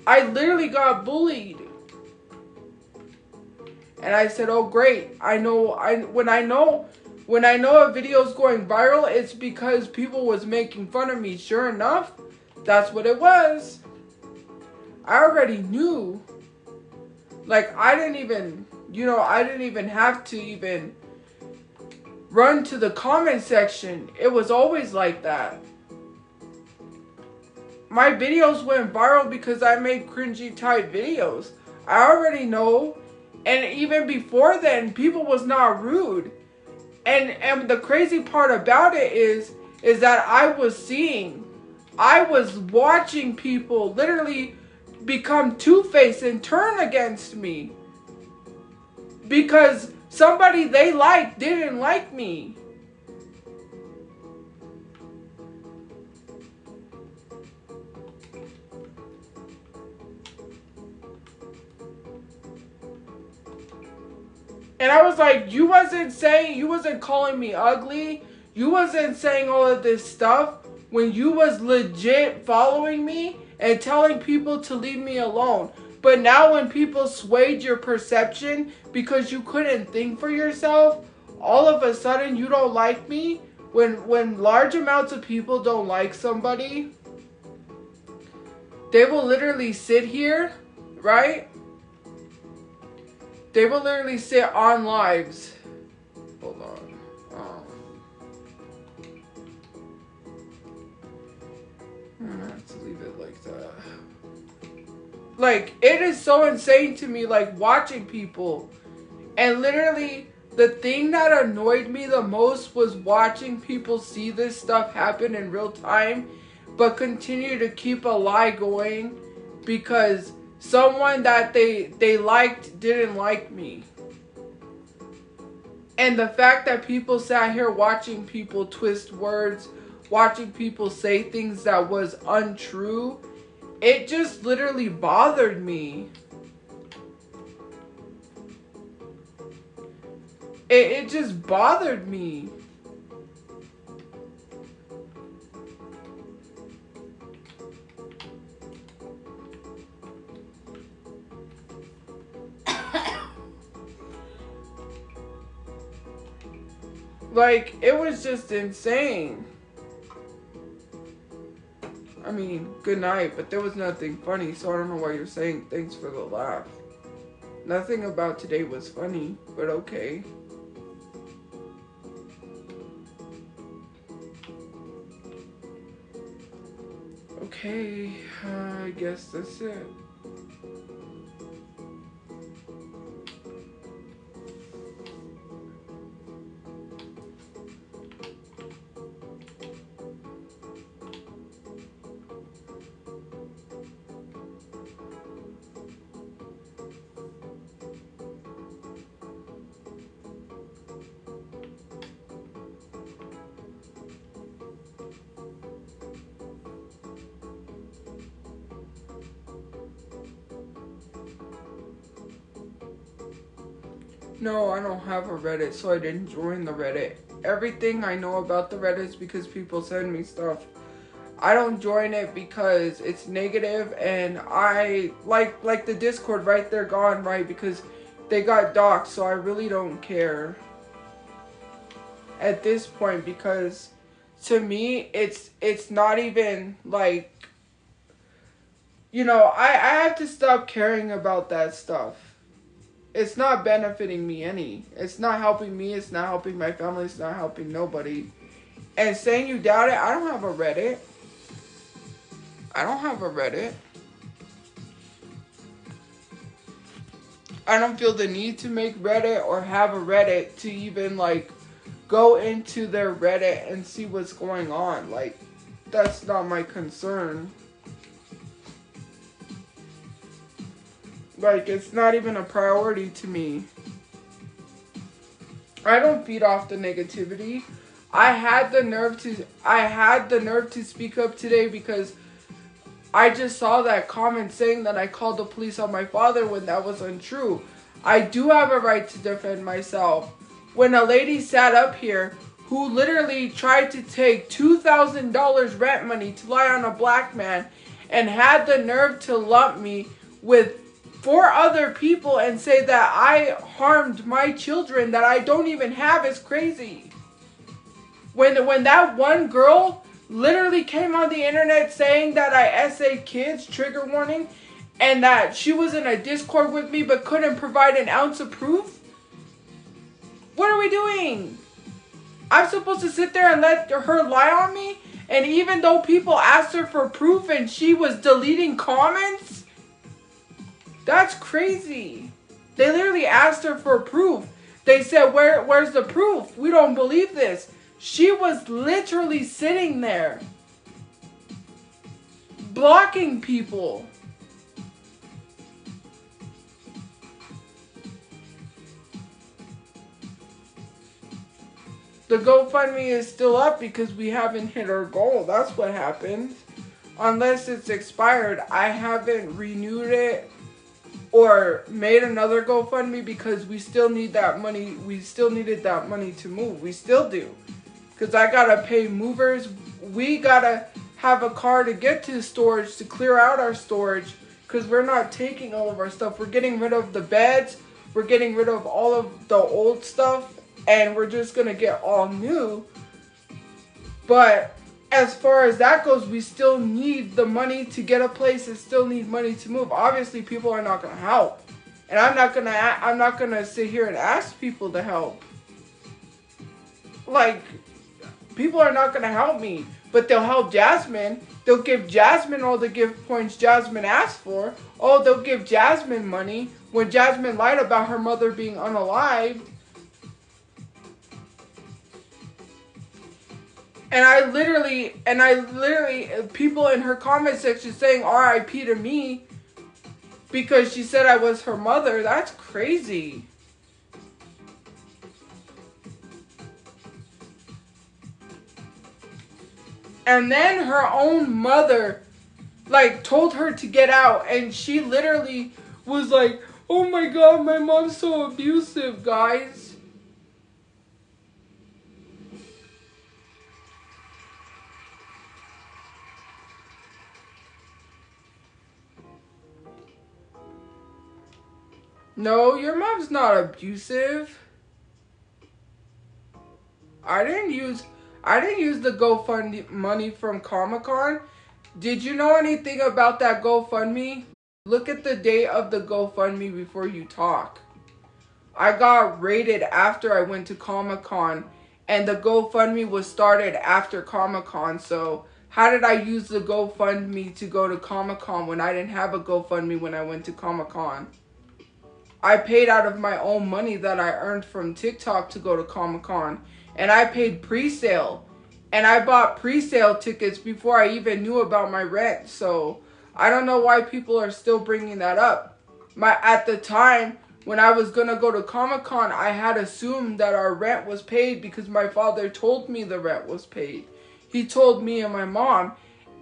I literally got bullied. And I said, oh great, when I know a video's going viral, it's because people was making fun of me. Sure enough, that's what it was. I already knew. Like, I didn't even have to even run to the comment section. It was always like that. My videos went viral because I made cringy type videos. I already know. And even before then, people was not rude. And the crazy part about it is that I was watching people literally become two-faced and turn against me. Because somebody they liked didn't like me. And I was like, you wasn't calling me ugly. You wasn't saying all of this stuff when you was legit following me and telling people to leave me alone. But now when people swayed your perception because you couldn't think for yourself, all of a sudden you don't like me. When large amounts of people don't like somebody, they will literally sit here, right? They will literally sit on lives. Hold on. I'm gonna have to leave it like that. Like, it is so insane to me, like, watching people. And literally, the thing that annoyed me the most was watching people see this stuff happen in real time, but continue to keep a lie going because someone that they liked didn't like me. And the fact that people sat here watching people twist words, watching people say things that was untrue, it just literally bothered me. It just bothered me. Like, it was just insane. I mean, good night, but there was nothing funny, so I don't know why you're saying thanks for the laugh. Nothing about today was funny, but okay. Okay, I guess that's it. No, I don't have a Reddit, so I didn't join the Reddit. Everything I know about the Reddit is because people send me stuff. I don't join it because it's negative, and I like the Discord, right? They're gone, right? Because they got doxxed, so I really don't care at this point, because to me it's not even like, you know, I have to stop caring about that stuff. It's not benefiting me any. It's not helping me. It's not helping my family. It's not helping nobody. And saying you doubt it, I don't have a Reddit. I don't have a Reddit. I don't feel the need to make Reddit or have a Reddit to even, like, go into their Reddit and see what's going on. Like, that's not my concern. Like, it's not even a priority to me. I don't feed off the negativity. I had the nerve to speak up today because I just saw that comment saying that I called the police on my father when that was untrue. I do have a right to defend myself. When a lady sat up here who literally tried to take $2,000 rent money to lie on a black man and had the nerve to lump me with 4 other people and say that I harmed my children that I don't even have is crazy. When that one girl literally came on the internet saying that I essayed kids, trigger warning, and that she was in a Discord with me but couldn't provide an ounce of proof. What are we doing? I'm supposed to sit there and let her lie on me? And even though people asked her for proof and she was deleting comments? That's crazy. They literally asked her for proof. They said, where's the proof? We don't believe this. She was literally sitting there, blocking people. The GoFundMe is still up because we haven't hit our goal. That's what happened. Unless it's expired, I haven't renewed it or made another GoFundMe because we still need that money. We still needed that money to move. We still do. Because I gotta pay movers. We gotta have a car to get to the storage, to clear out our storage. Because we're not taking all of our stuff. We're getting rid of the beds. We're getting rid of all of the old stuff. And we're just gonna get all new. But as far as that goes, we still need the money to get a place and still need money to move. Obviously, people are not gonna help. And I'm not gonna sit here and ask people to help. Like, people are not gonna help me, but they'll help Jasmine. They'll give Jasmine all the gift points Jasmine asked for. Oh, they'll give Jasmine money when Jasmine lied about her mother being unalived. And I literally, people in her comment section saying RIP to me because she said I was her mother. That's crazy. And then her own mother, like, told her to get out. And she literally was like, oh my God, my mom's so abusive, guys. No, your mom's not abusive. I didn't use the GoFundMe money from Comic-Con. Did you know anything about that GoFundMe? Look at the date of the GoFundMe before you talk. I got raided after I went to Comic-Con, and the GoFundMe was started after Comic-Con. So how did I use the GoFundMe to go to Comic-Con when I didn't have a GoFundMe when I went to Comic-Con? I paid out of my own money that I earned from TikTok to go to Comic-Con. And I paid pre-sale. And I bought pre-sale tickets before I even knew about my rent. So I don't know why people are still bringing that up. At the time, when I was going to go to Comic-Con, I had assumed that our rent was paid because my father told me the rent was paid. He told me and my mom.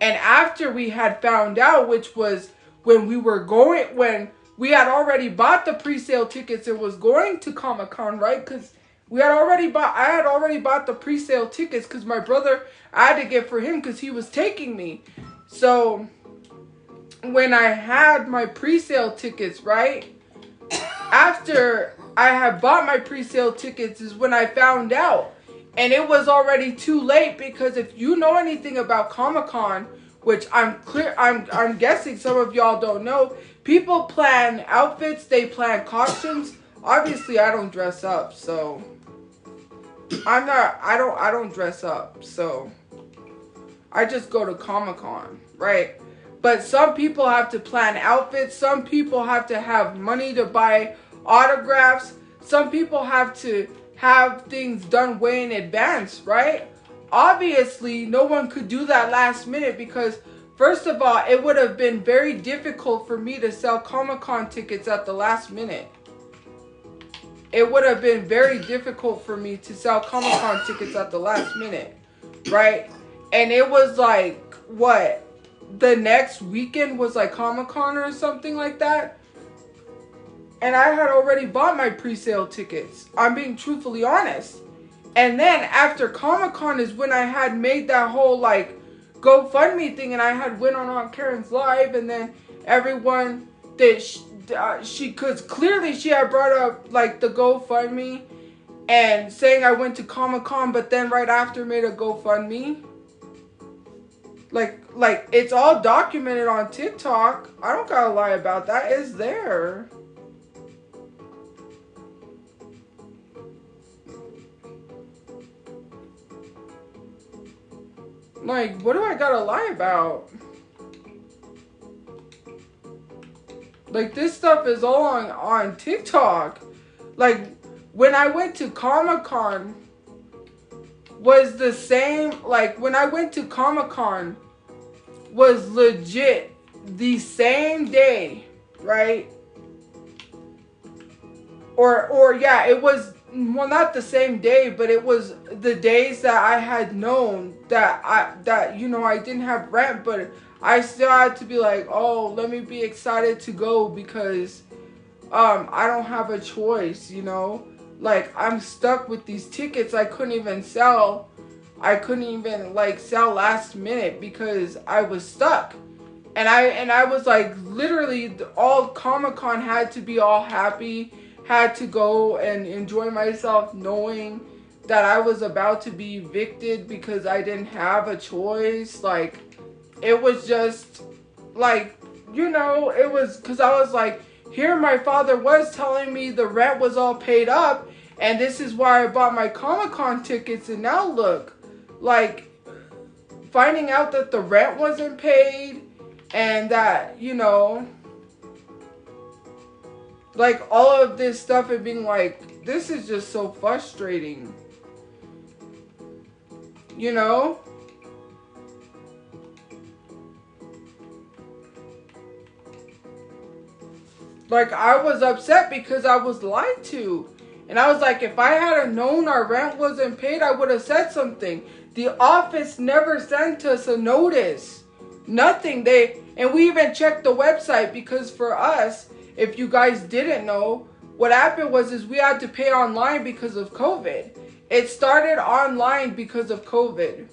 And after we had found out, which was when we had already bought the pre-sale tickets and was going to Comic-Con, right? Because I had already bought the pre-sale tickets because my brother, I had to get for him because he was taking me. So when I had my pre-sale tickets, right? After I had bought my pre-sale tickets is when I found out. And it was already too late because if you know anything about Comic-Con, which I'm guessing some of y'all don't know, people plan outfits, they plan costumes. Obviously, I don't dress up, so I don't dress up, so I just go to Comic-Con, right? But some people have to plan outfits, some people have to have money to buy autographs, some people have to have things done way in advance, right? Obviously, no one could do that last minute because, first of all, it would have been very difficult for me to sell Comic-Con tickets at the last minute. It would have been very difficult for me to sell Comic-Con tickets at the last minute, right? And it was like, what? The next weekend was like Comic-Con or something like that. And I had already bought my pre-sale tickets. I'm being truthfully honest. And then after Comic-Con is when I had made that whole like GoFundMe thing, and I had went on Aunt Karen's live, and then everyone that because clearly she had brought up like the GoFundMe and saying I went to Comic-Con, but then right after made a GoFundMe. Like it's all documented on TikTok. I don't gotta lie about that. It's there. Like, what do I gotta lie about? Like, this stuff is all on TikTok. Like, when I went to Comic-Con was the same. Like, when I went to Comic-Con was legit the same day, right? Or yeah, it was, well, not the same day, but it was the days that I had known that I didn't have rent, but I still had to be like, oh, let me be excited to go because I don't have a choice, like I'm stuck with these tickets. I couldn't even sell like sell last minute because I was stuck. And I was like, literally all Comic-Con had to be all happy, had to go and enjoy myself knowing that I was about to be evicted because I didn't have a choice. Like, it was just like, it was because I was like, here my father was telling me the rent was all paid up and this is why I bought my Comic-Con tickets, and now look, like, finding out that the rent wasn't paid and that, like, all of this stuff and being like, this is just so frustrating. Like, I was upset because I was lied to. And I was like, if I had known our rent wasn't paid, I would have said something. The office never sent us a notice. Nothing. And we even checked the website because for us, if you guys didn't know, what happened was we had to pay online because of COVID. It started online because of COVID.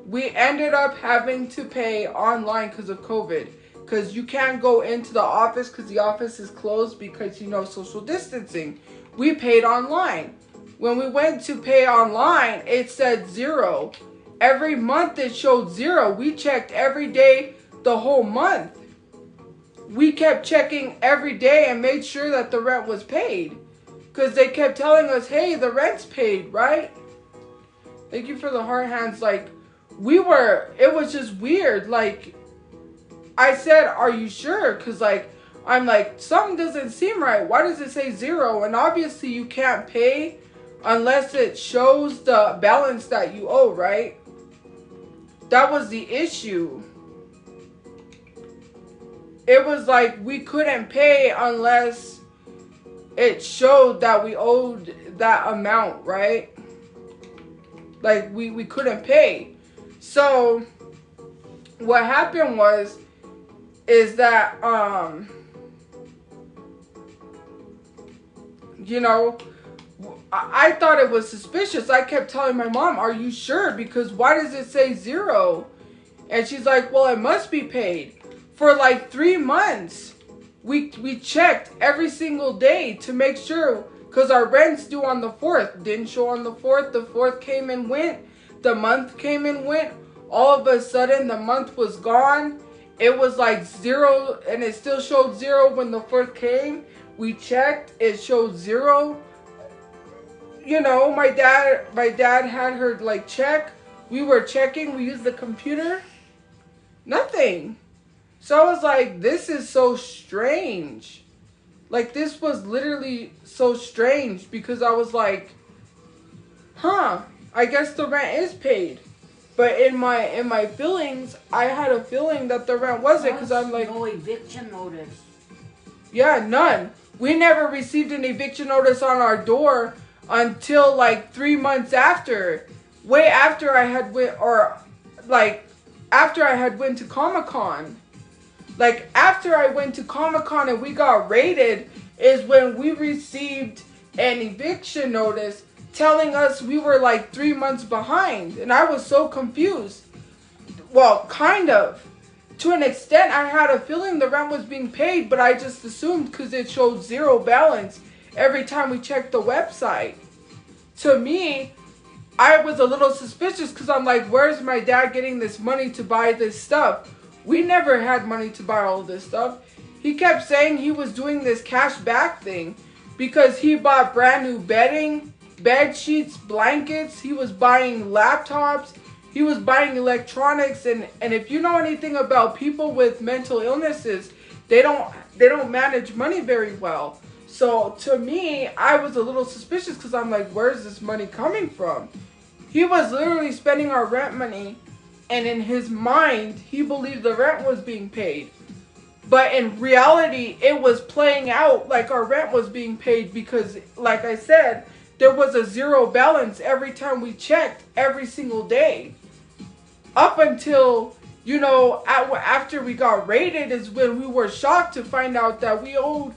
We ended up having to pay online because of COVID. Because you can't go into the office because the office is closed because, social distancing. We paid online. When we went to pay online, it said 0. Every month it showed 0. We checked every day the whole month. We kept checking every day and made sure that the rent was paid. Because they kept telling us, hey, the rent's paid, right? Thank you for the heart hands. Like, it was just weird. Like, I said, are you sure? Because, like, I'm like, something doesn't seem right. Why does it say 0? And obviously you can't pay unless it shows the balance that you owe, right? That was the issue. It was like we couldn't pay unless it showed that we owed that amount, right? Like, we couldn't pay. So what happened is that I thought it was suspicious. I kept telling my mom, are you sure? Because why does it say 0? And she's like, well, it must be paid. For like 3 months, we checked every single day to make sure, because our rent's due on the 4th. Didn't show on the 4th. The 4th came and went. The month came and went. All of a sudden, the month was gone. It was like 0, and it still showed 0 when the 4th came. We checked. It showed 0. My dad had her, like, check. We were checking. We used the computer. Nothing. So I was like, this is so strange. Like, this was literally so strange because I was like, I guess the rent is paid. But in my feelings, I had a feeling that the rent wasn't because I'm like, no eviction notice. Yeah, none. We never received an eviction notice on our door until like 3 months after. Way after I had after I had went to Comic-Con. Like, after I went to Comic-Con and we got raided is when we received an eviction notice telling us we were like 3 months behind. And I was so confused. Well, kind of. To an extent, I had a feeling the rent was being paid, but I just assumed because it showed 0 balance every time we checked the website. To me, I was a little suspicious because I'm like, where's my dad getting this money to buy this stuff? We never had money to buy all this stuff. He kept saying he was doing this cash back thing because he bought brand new bedding, bed sheets, blankets. He was buying laptops. he was buying electronics, and if you know anything about people with mental illnesses, they don't manage money very well. So to me, I was a little suspicious because I'm like, where's this money coming from? He was literally spending our rent money, and in his mind, he believed the rent was being paid. But in reality, it was playing out like our rent was being paid because, like I said, there was a zero balance every time we checked every single day. Up until, after we got raided is when we were shocked to find out that we owed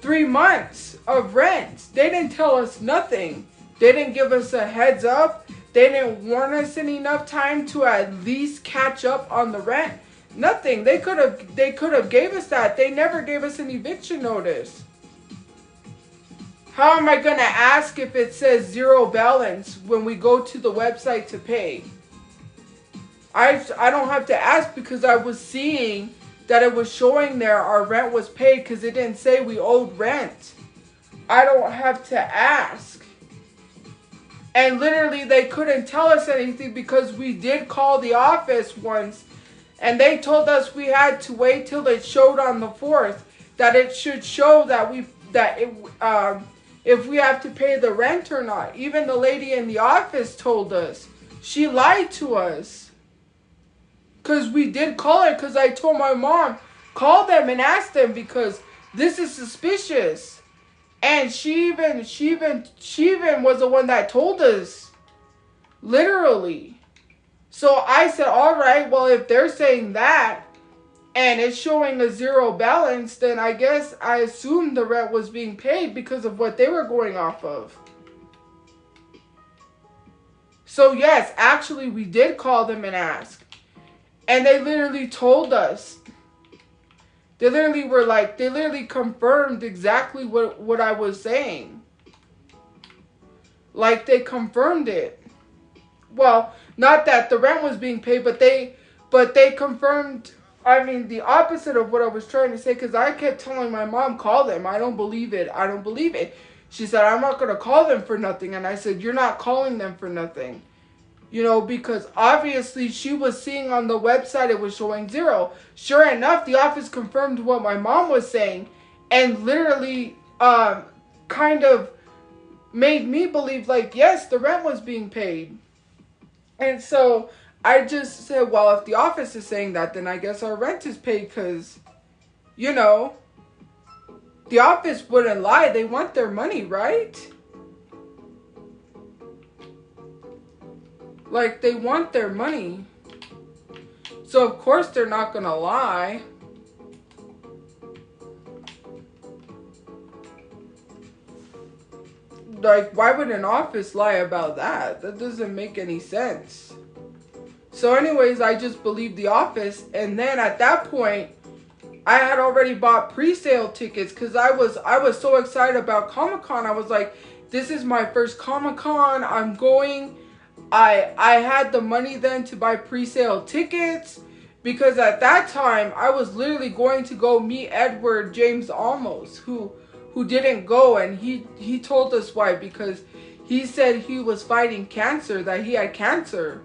3 months of rent. They didn't tell us nothing. They didn't give us a heads up. They didn't warn us in enough time to at least catch up on the rent. Nothing. They could have gave us that. They never gave us an eviction notice. How am I going to ask if it says zero balance when we go to the website to pay? I don't have to ask because I was seeing that it was showing there our rent was paid because it didn't say we owed rent. I don't have to ask. And literally they couldn't tell us anything because we did call the office once and they told us we had to wait till it showed on the 4th that it should show that if we have to pay the rent or not. Even the lady in the office told us. She lied to us. Because we did call her because I told my mom, call them and ask them because this is suspicious. And she even was the one that told us. Literally. So I said, all right, well, if they're saying that and it's showing a zero balance, then I guess I assumed the rent was being paid because of what they were going off of. So yes, actually we did call them and ask. And they literally told us. They literally confirmed exactly what I was saying. Like they confirmed it. Well, not that the rent was being paid, but they confirmed, the opposite of what I was trying to say, because I kept telling my mom, call them. I don't believe it. I don't believe it. She said, I'm not going to call them for nothing. And I said, you're not calling them for nothing. Because obviously she was seeing on the website it was showing zero. Sure enough, the office confirmed what my mom was saying and literally kind of made me believe like, yes, the rent was being paid. And so I just said, well, if the office is saying that, then I guess our rent is paid because, the office wouldn't lie. They want their money, right? Like, they want their money. So, of course, they're not going to lie. Like, why would an office lie about that? That doesn't make any sense. So, anyways, I just believed the office. And then at that point, I had already bought pre-sale tickets because I was so excited about Comic-Con. I was like, this is my first Comic-Con. I'm going. I had the money then to buy pre-sale tickets because at that time I was literally going to go meet Edward James Olmos who didn't go, and he told us why, because he said he was fighting cancer, that he had cancer.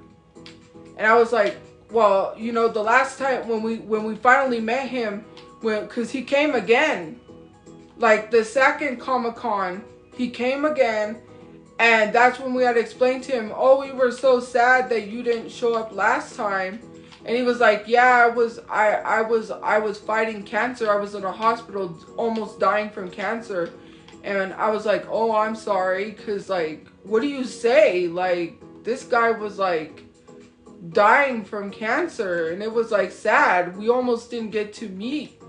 And I was like, well, the last time when we finally met him, because he came again, like the second Comic-Con, he came again. And that's when we had explained to him, oh, we were so sad that you didn't show up last time. And he was like, yeah, I was fighting cancer. I was in a hospital almost dying from cancer. And I was like, oh, I'm sorry. Because, like, what do you say? Like, this guy was, like, dying from cancer. And it was, like, sad. We almost didn't get to meet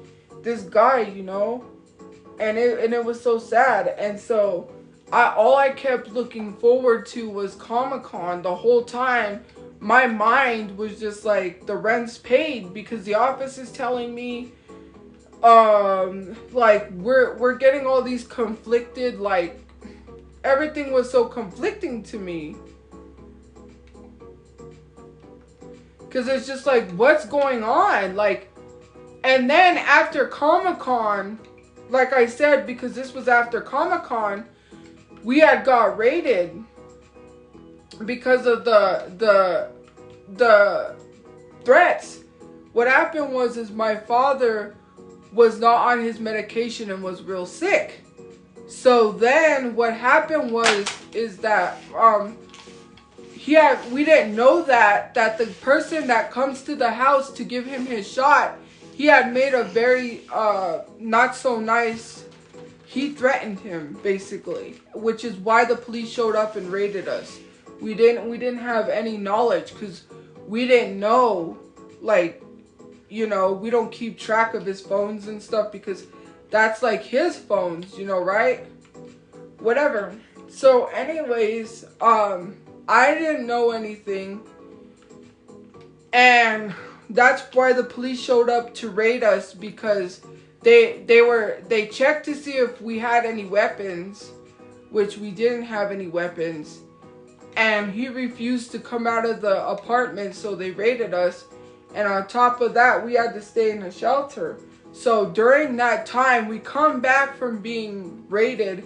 this guy, And it was so sad. And so all I kept looking forward to was Comic-Con the whole time. My mind was just like, the rent's paid because the office is telling me, like, we're getting all these conflicted, like, everything was so conflicting to me. Because it's just like, what's going on? Like, and then after Comic-Con, like I said, because this was after Comic-Con, we had got raided because of the the threats. What happened was is my father was not on his medication and was real sick. So then what happened was is that we didn't know that the person that comes to the house to give him his shot, he had made a very not so nice. He threatened him basically, which is why the police showed up and raided us. We didn't have any knowledge because we didn't know, like, you know, we don't keep track of his phones and stuff because that's like his phones, you know, right? Whatever. So anyways, I didn't know anything, and that's why the police showed up to raid us, because they checked to see if we had any weapons, which we didn't have any weapons, and he refused to come out of the apartment, so they raided us. And on top of that, we had to stay in a shelter. So during that time, we come back from being raided.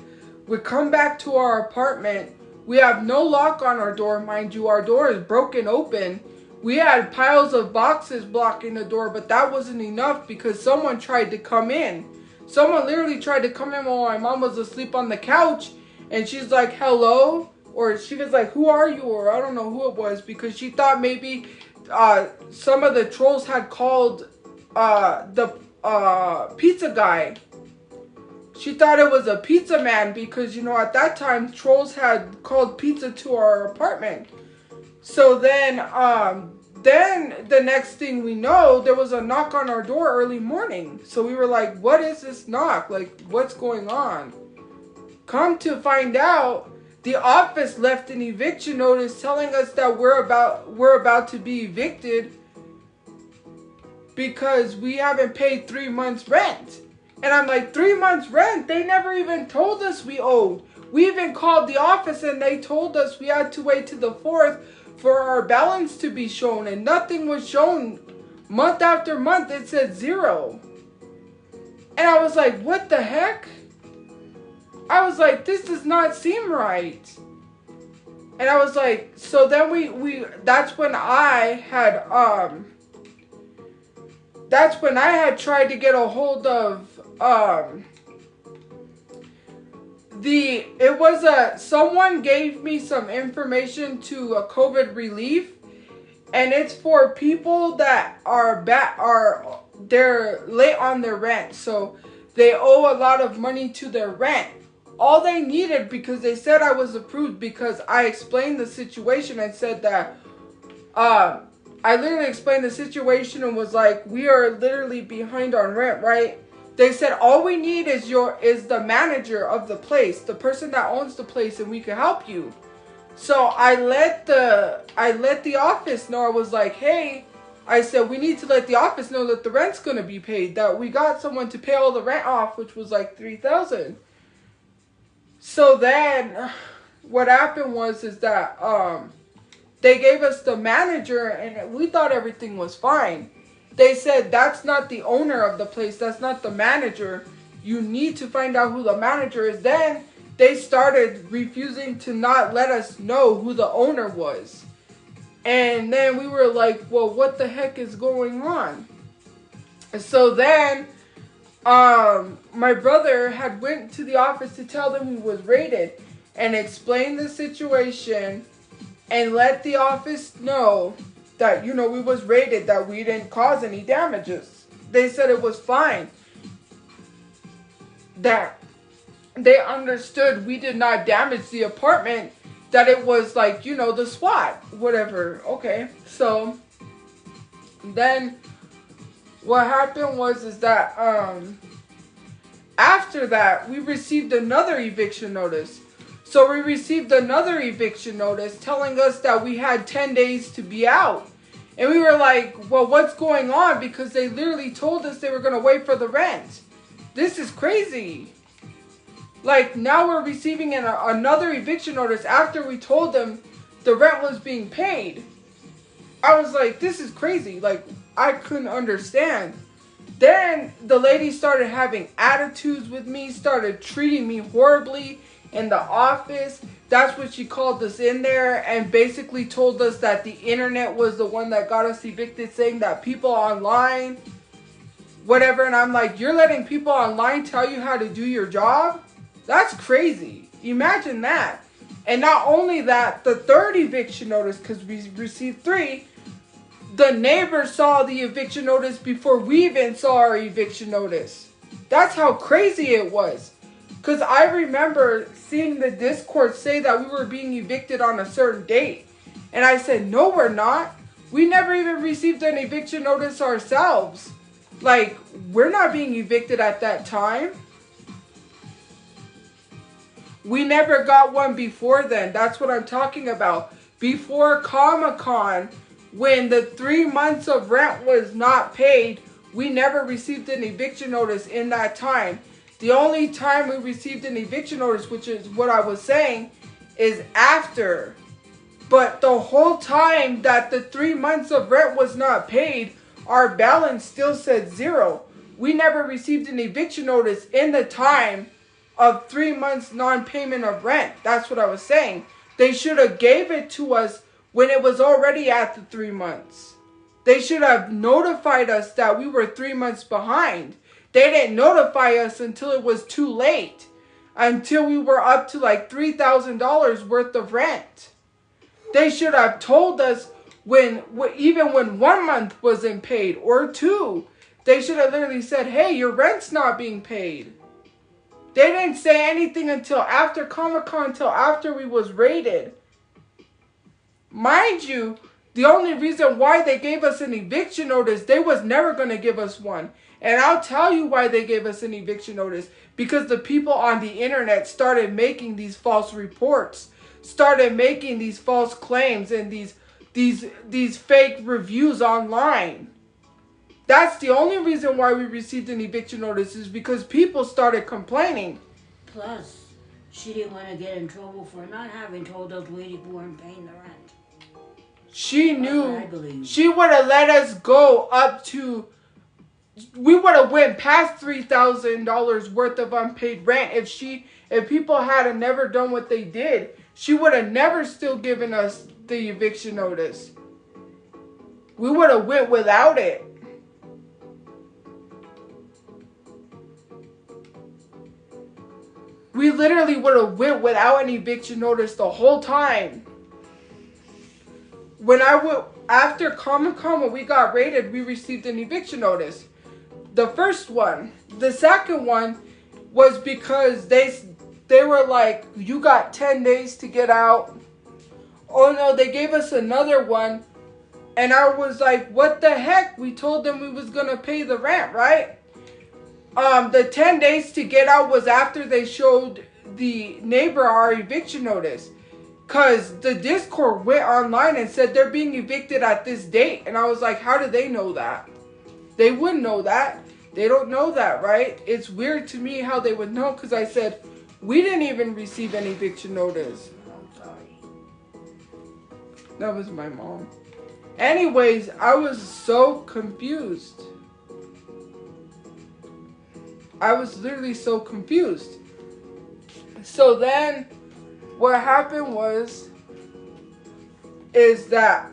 We come back to our apartment. We have no lock on our door. Mind you, our door is broken open. We had piles of boxes blocking the door, but that wasn't enough because someone tried to come in. Someone literally tried to come in while my mom was asleep on the couch. And she's like, hello? Or she was like, who are you? Or I don't know who it was, because she thought maybe some of the trolls had called the pizza guy. She thought it was a pizza man because, you know, at that time, trolls had called pizza to our apartment. So then the next thing we know, there was a knock on our door early morning. So we were like, what is this knock? Like, what's going on? Come to find out, the office left an eviction notice telling us that we're about to be evicted because we haven't paid 3 months rent. And I'm like, 3 months rent? They never even told us we owed. We even called the office and they told us we had to wait to the 4th for our balance to be shown, and nothing was shown. Month after month, it said 0. And I was like, what the heck? I was like, this does not seem right. And I was like, so then that's when I had tried to get a hold of someone gave me some information to a COVID relief, and it's for people that they're late on their rent, so they owe a lot of money to their rent. All they needed, because they said I was approved because I explained the situation and said that I literally explained the situation and was like, we are literally behind on rent, right? They said all we need is the manager of the place, the person that owns the place, and we can help you. So I let the office know. I was like, hey, I said we need to let the office know that the rent's gonna be paid, that we got someone to pay all the rent off, which was like $3,000. So then what happened was that they gave us the manager, and we thought everything was fine. They said, that's not the owner of the place. That's not the manager. You need to find out who the manager is. Then they started refusing to not let us know who the owner was. And then we were like, well, what the heck is going on? So then my brother had went to the office to tell them he was raided and explained the situation and let the office know that, you know, we was raided, that we didn't cause any damages. They said it was fine. That they understood we did not damage the apartment, that it was like, you know, the SWAT, whatever. Okay, so then what happened was that after that we received another eviction notice. So we received another eviction notice telling us that we had 10 days to be out. And we were like, well, what's going on? Because they literally told us they were going to wait for the rent. This is crazy. Like, now we're receiving another eviction notice after we told them the rent was being paid. I was like, this is crazy. Like, I couldn't understand. Then the lady started having attitudes with me, started treating me horribly in the office, That's what she called us in there and basically told us that the internet was the one that got us evicted, saying that people online, whatever. And I'm like, you're letting people online tell you how to do your job? That's crazy. Imagine that. And not only that, the third eviction notice, because we received 3, the neighbor saw the eviction notice before we even saw our eviction notice. That's how crazy it was. Because I remember seeing the Discord say that we were being evicted on a certain date. And I said, no, we're not. We never even received an eviction notice ourselves. Like, we're not being evicted at that time. We never got one before then. That's what I'm talking about. Before Comic-Con, when the 3 months of rent was not paid, we never received an eviction notice in that time. The only time we received an eviction notice, which is what I was saying, is after. But the whole time that the 3 months of rent was not paid, our balance still said 0. We never received an eviction notice in the time of 3 months non-payment of rent. That's what I was saying. They should have gave it to us when it was already at the 3 months. They should have notified us that we were 3 months behind. They didn't notify us until it was too late. Until we were up to like $3,000 worth of rent. They should have told us even when 1 month wasn't paid or 2. They should have literally said, hey, your rent's not being paid. They didn't say anything until after Comic-Con, until after we was raided. Mind you, the only reason why they gave us an eviction notice, they was never going to give us one. And I'll tell you why they gave us an eviction notice. Because the people on the internet started making these false reports. Started making these false claims and these fake reviews online. That's the only reason why we received an eviction notice, is because people started complaining. Plus, she didn't want to get in trouble for not having told us we weren't paying the rent. She knew she would have let us go up to, we would have went past $3,000 worth of unpaid rent if people had never done what they did. She would have never still given us the eviction notice. We would have went without it. We literally would have went without an eviction notice the whole time. After Comic-Con, when we got raided, we received an eviction notice. The first one. The second one was because they were like, you got 10 days to get out. Oh no, they gave us another one. And I was like, what the heck? We told them we was going to pay the rent, right? The 10 days to get out was after they showed the neighbor our eviction notice. Because the Discord went online and said they're being evicted at this date. And I was like, how do they know that? They wouldn't know that. They don't know that, right? It's weird to me how they would know, because I said, we didn't even receive an eviction notice. I'm sorry. That was my mom. Anyways, I was so confused. I was literally so confused. So then, what happened is that,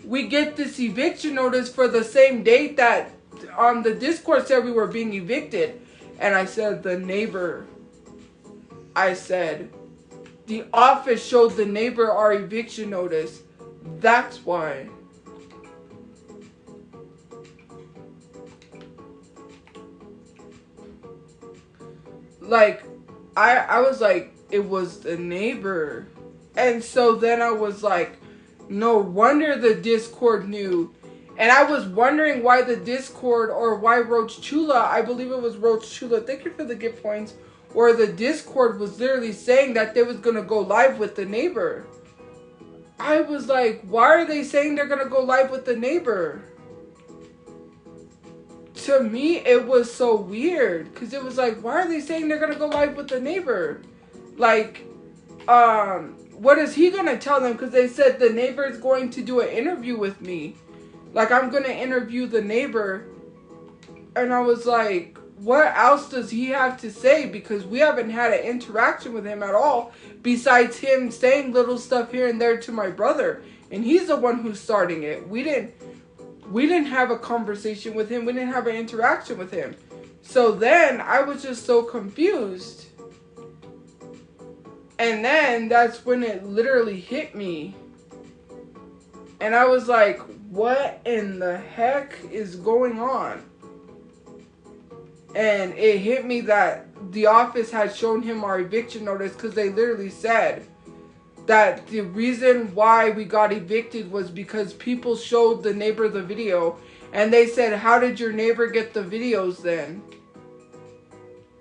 we get this eviction notice for the same date that on the Discord said we were being evicted. And I said, the office showed the neighbor our eviction notice. That's why. Like, I was like, it was the neighbor. And so then I was like, no wonder the Discord knew. And I was wondering why the Discord, or why Roach Chula, I believe it was Roach Chula, thank you for the gift points, or the Discord was literally saying that they was going to go live with the neighbor. I was like, why are they saying they're going to go live with the neighbor? To me, it was so weird, because it was like, why are they saying they're going to go live with the neighbor? Like, what is he going to tell them? Because they said the neighbor is going to do an interview with me. Like, I'm going to interview the neighbor. And I was like, what else does he have to say? Because we haven't had an interaction with him at all, besides him saying little stuff here and there to my brother. And he's the one who's starting it. We didn't have a conversation with him. We didn't have an interaction with him. So then I was just so confused. And then that's when it literally hit me. And I was like, what in the heck is going on? And it hit me that the office had shown him our eviction notice, because they literally said that the reason why we got evicted was because people showed the neighbor the video. And they said, how did your neighbor get the videos then?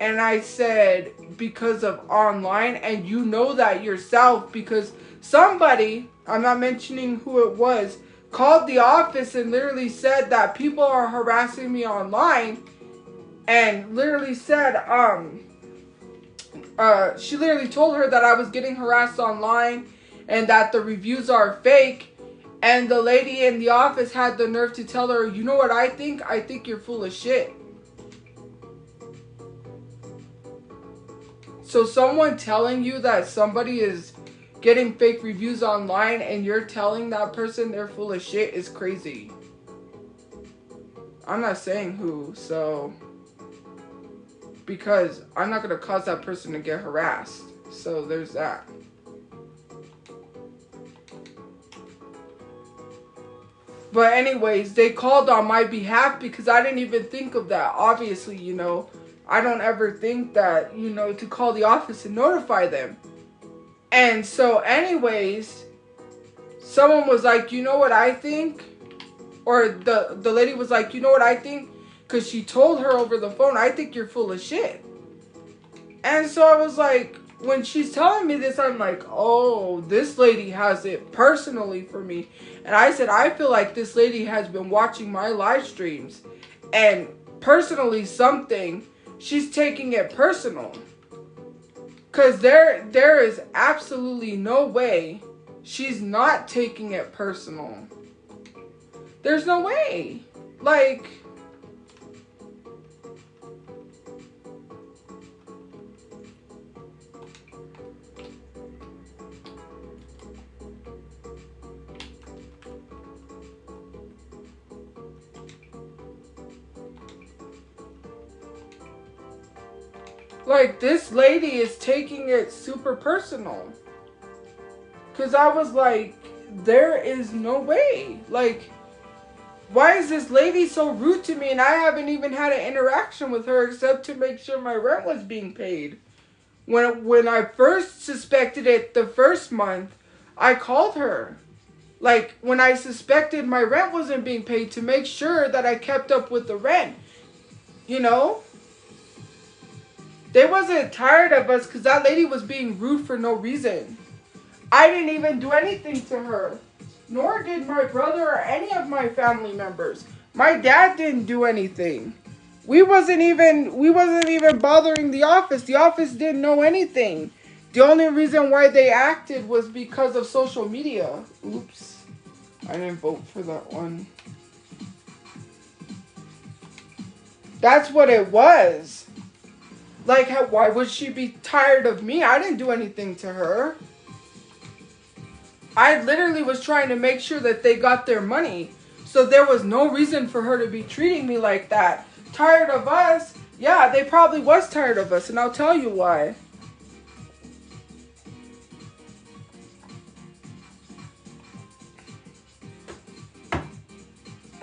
And I said, because of online. And you know that yourself, because somebody, I'm not mentioning who it was, called the office and literally said that people are harassing me online. And literally said, she literally told her that I was getting harassed online and that the reviews are fake. And the lady in the office had the nerve to tell her, you know what I think? I think you're full of shit. So someone telling you that somebody is getting fake reviews online and you're telling that person they're full of shit is crazy. I'm not saying who, so... because I'm not going to cause that person to get harassed. So there's that. But anyways, they called on my behalf because I didn't even think of that. Obviously, you know, I don't ever think that, you know, to call the office and notify them. And so anyways, someone was like, you know what I think? Or the lady was like, you know what I think? Because she told her over the phone, I think you're full of shit. And so I was like, when she's telling me this, I'm like, oh, this lady has it personally for me. And I said, I feel like this lady has been watching my live streams. And personally she's taking it personal. Because there is absolutely no way she's not taking it personal. There's no way. Like... like, this lady is taking it super personal. Because I was like, there is no way. Like, why is this lady so rude to me and I haven't even had an interaction with her except to make sure my rent was being paid? When I first suspected it the first month, I called her. Like, when I suspected my rent wasn't being paid, to make sure that I kept up with the rent. You know? They wasn't tired of us because that lady was being rude for no reason. I didn't even do anything to her. Nor did my brother or any of my family members. My dad didn't do anything. We wasn't even bothering the office. The office didn't know anything. The only reason why they acted was because of social media. Oops. I didn't vote for that one. That's what it was. Like, why would she be tired of me? I didn't do anything to her. I literally was trying to make sure that they got their money. So there was no reason for her to be treating me like that. Tired of us? Yeah, they probably was tired of us. And I'll tell you why.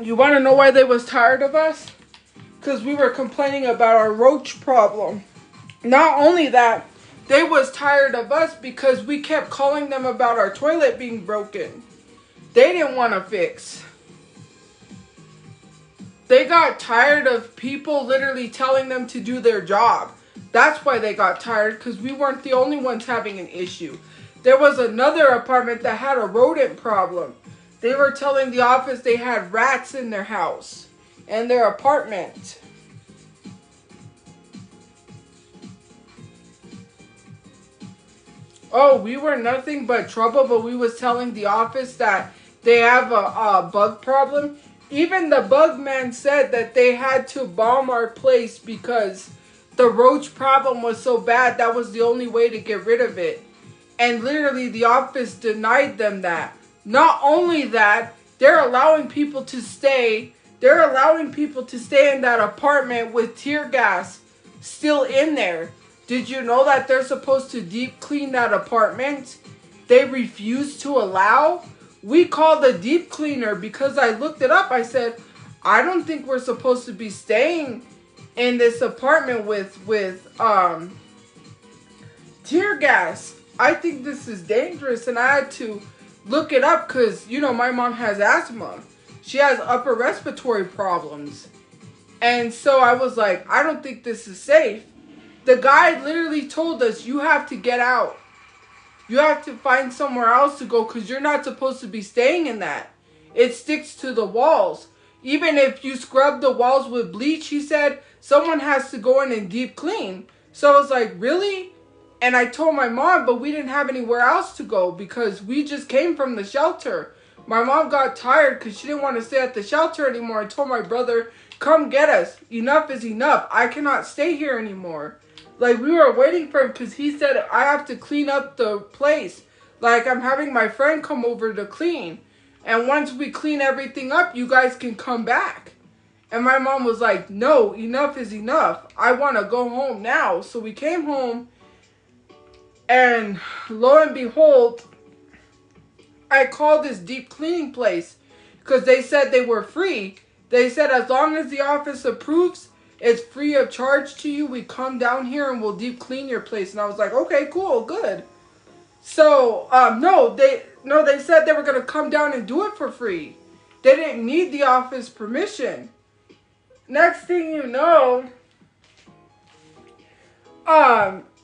You want to know why they was tired of us? Because we were complaining about our roach problem. Not only that, they was tired of us because we kept calling them about our toilet being broken. They didn't want to fix. They got tired of people literally telling them to do their job. That's why they got tired, because we weren't the only ones having an issue. There was another apartment that had a rodent problem. They were telling the office they had rats in their house and their apartment. Oh, we were nothing but trouble, but we was telling the office that they have a bug problem. even the bug man said that they had to bomb our place because the roach problem was so bad. That was the only way to get rid of it. And literally the office denied them that. Not only that, they're allowing people to stay. They're allowing people to stay in that apartment with tear gas still in there. Did you know that they're supposed to deep clean that apartment? They refuse to allow. We called a deep cleaner because I looked it up. I said, I don't think we're supposed to be staying in this apartment with tear gas. I think this is dangerous, and I had to look it up because, you know, my mom has asthma. She has upper respiratory problems. And so I was like, I don't think this is safe. The guy literally told us, you have to get out. You have to find somewhere else to go because you're not supposed to be staying in that. It sticks to the walls. Even if you scrub the walls with bleach, he said, someone has to go in and deep clean. So I was like, really? And I told my mom, but we didn't have anywhere else to go because we just came from the shelter. My mom got tired because she didn't want to stay at the shelter anymore. I told my brother, come get us. Enough is enough. I cannot stay here anymore. Like, we were waiting for him because he said, I have to clean up the place. Like, I'm having my friend come over to clean. And once we clean everything up, you guys can come back. And my mom was like, no, enough is enough. I want to go home now. So we came home. And lo and behold, I called this deep cleaning place because they said they were free. They said as long as the office approves, it's free of charge to you. We come down here and we'll deep clean your place. And I was like, okay, cool, good. So, they said they were going to come down and do it for free. They didn't need the office permission. Next thing you know,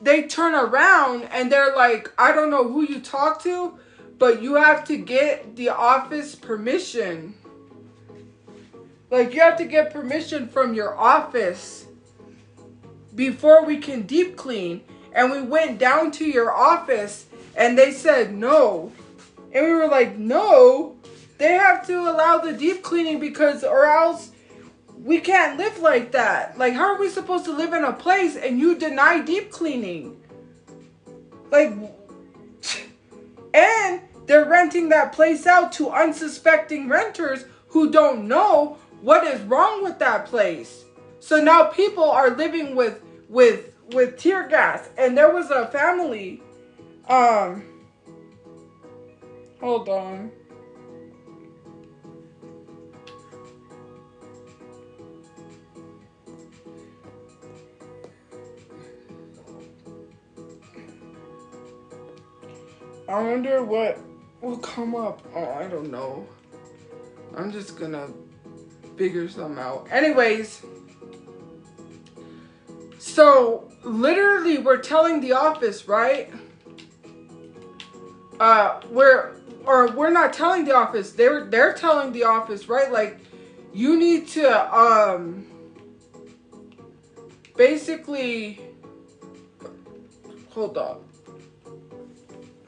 they turn around and they're like, I don't know who you talk to, but you have to get the office permission. Like, you have to get permission from your office before we can deep clean. And we went down to your office and they said no. And we were like, no, they have to allow the deep cleaning because or else we can't live like that. Like, how are we supposed to live in a place and you deny deep cleaning? Like, and they're renting that place out to unsuspecting renters who don't know what is wrong with that place. So now people are living with tear gas. And there was a family, hold on. I wonder what will come up. Oh, I don't know. I'm just gonna figure some out. Anyways, so literally we're telling the office, right? We're not telling the office. They're telling the office, right? Like, you need to basically hold on.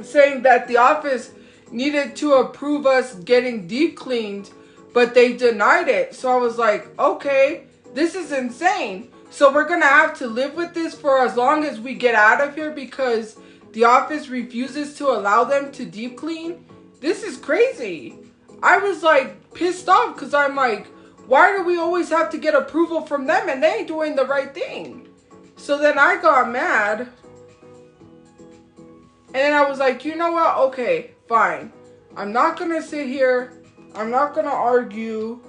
Saying that the office needed to approve us getting deep cleaned, but they denied it. So I was like, okay, this is insane. So we're gonna have to live with this for as long as we get out of here because the office refuses to allow them to deep clean. This is crazy. I was like pissed off because I'm like, why do we always have to get approval from them and they ain't doing the right thing? So then I got mad. And then I was like, you know what? Okay, fine. I'm not going to sit here. I'm not going to argue.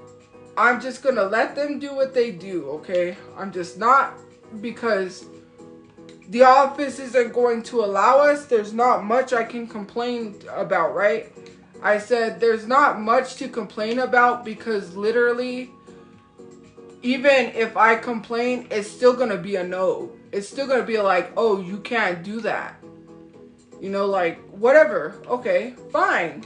I'm just going to let them do what they do, okay? I'm just not, because the office isn't going to allow us. There's not much I can complain about, right? I said there's not much to complain about because literally, even if I complain, it's still going to be a no. It's still going to be like, oh, you can't do that. You know, like, whatever. Okay, fine.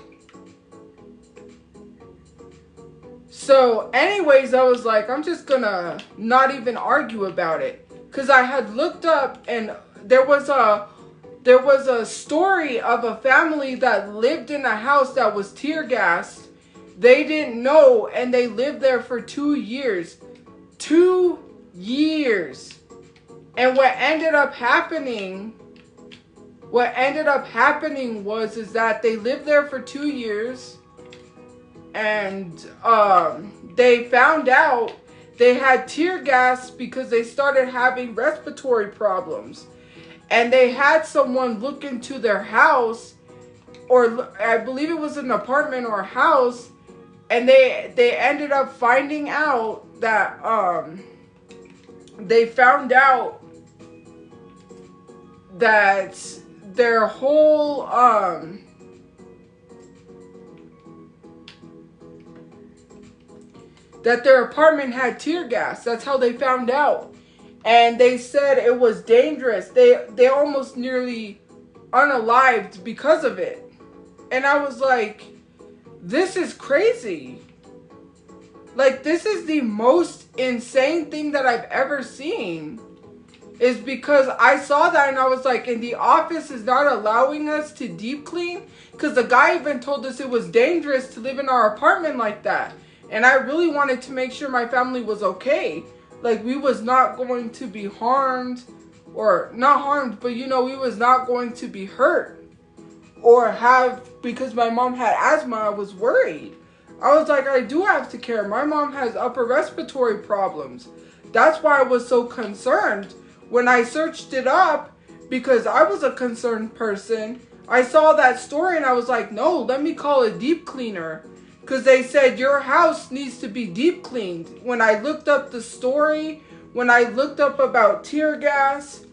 So, anyways, I was like, I'm just gonna not even argue about it. Because I had looked up and there was a story of a family that lived in a house that was tear gassed. They didn't know, and they lived there for 2 years. 2 years. And what ended up happening was is that they lived there for 2 years, and they found out they had tear gas because they started having respiratory problems. And they had someone look into their house, or I believe it was an apartment or a house, and they ended up finding out that they found out that their whole that their apartment had tear gas. That's how they found out. And they said it was dangerous. They almost nearly unalived because of it. And I was like, this is crazy. Like, this is the most insane thing that I've ever seen. Is because I saw that and I was like, and the office is not allowing us to deep clean? Because the guy even told us it was dangerous to live in our apartment like that. And I really wanted to make sure my family was okay. Like, we was not going to be harmed, or not harmed, but you know, we was not going to be hurt or have, because my mom had asthma, I was worried. I was like, I do have to care. My mom has upper respiratory problems. That's why I was so concerned. When I searched it up, because I was a concerned person, I saw that story and I was like, no, let me call a deep cleaner. Because they said your house needs to be deep cleaned. When I looked up the story, when I looked up about tear gas.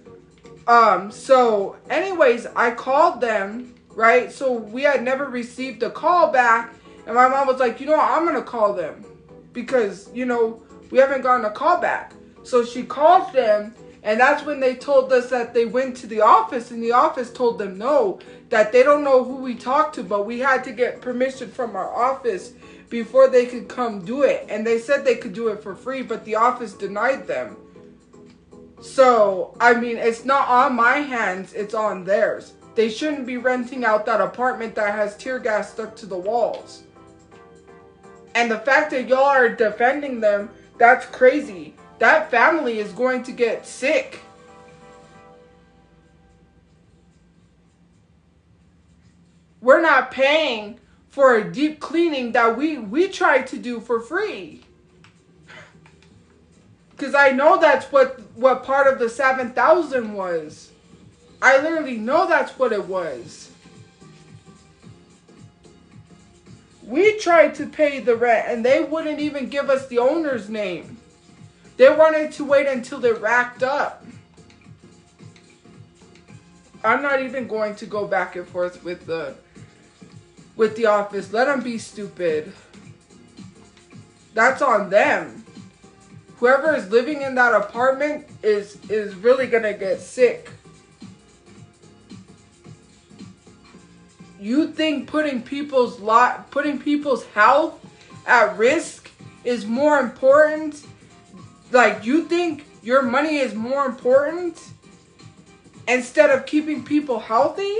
So anyways, I called them, right? So we had never received a call back. And my mom was like, you know what, I'm going to call them. Because, you know, we haven't gotten a call back. So she called them. And that's when they told us that they went to the office, and the office told them no, that they don't know who we talked to, but we had to get permission from our office before they could come do it. And they said they could do it for free, but the office denied them. So, I mean, it's not on my hands, it's on theirs. They shouldn't be renting out that apartment that has tear gas stuck to the walls. And the fact that y'all are defending them, that's crazy. That family is going to get sick. We're not paying for a deep cleaning that we tried to do for free. Because I know that's what part of the 7,000 was. I literally know that's what it was. We tried to pay the rent and they wouldn't even give us the owner's name. They wanted to wait until they racked up. I'm not even going to go back and forth with the office. Let them be stupid. That's on them. Whoever is living in that apartment is really gonna get sick. You think putting people's health at risk is more important? Like, you think your money is more important instead of keeping people healthy?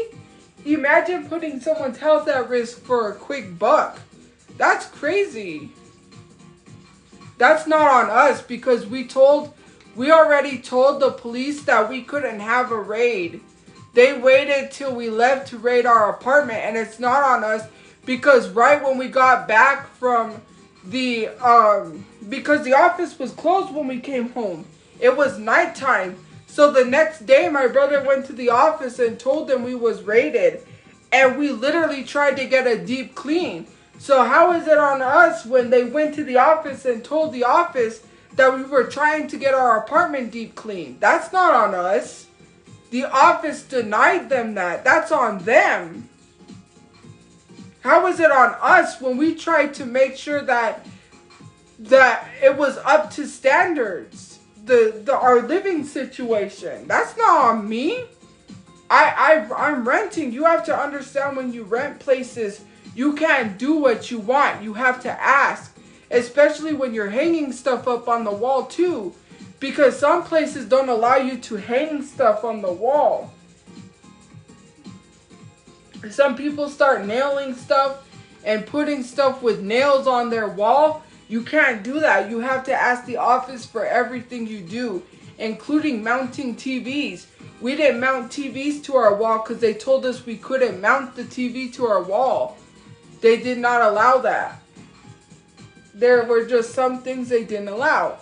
Imagine putting someone's health at risk for a quick buck. That's crazy. That's not on us, because we already told the police that we couldn't have a raid. They waited till we left to raid our apartment, and it's not on us, because right when we got back from because the office was closed when we came home. It was nighttime. So the next day, my brother went to the office and told them we was raided. And we literally tried to get a deep clean. So how is it on us when they went to the office and told the office that we were trying to get our apartment deep clean? That's not on us. The office denied them that. That's on them. How is it on us when we tried to make sure that it was up to standards? Our living situation. That's not on me. I'm renting. You have to understand, when you rent places, you can't do what you want. You have to ask. Especially when you're hanging stuff up on the wall too. Because some places don't allow you to hang stuff on the wall. Some people start nailing stuff and putting stuff with nails on their wall, you can't do that. You have to ask the office for everything you do, including mounting TVs. We didn't mount TVs to our wall because they told us we couldn't mount the TV to our wall. They did not allow that. There were just some things they didn't allow.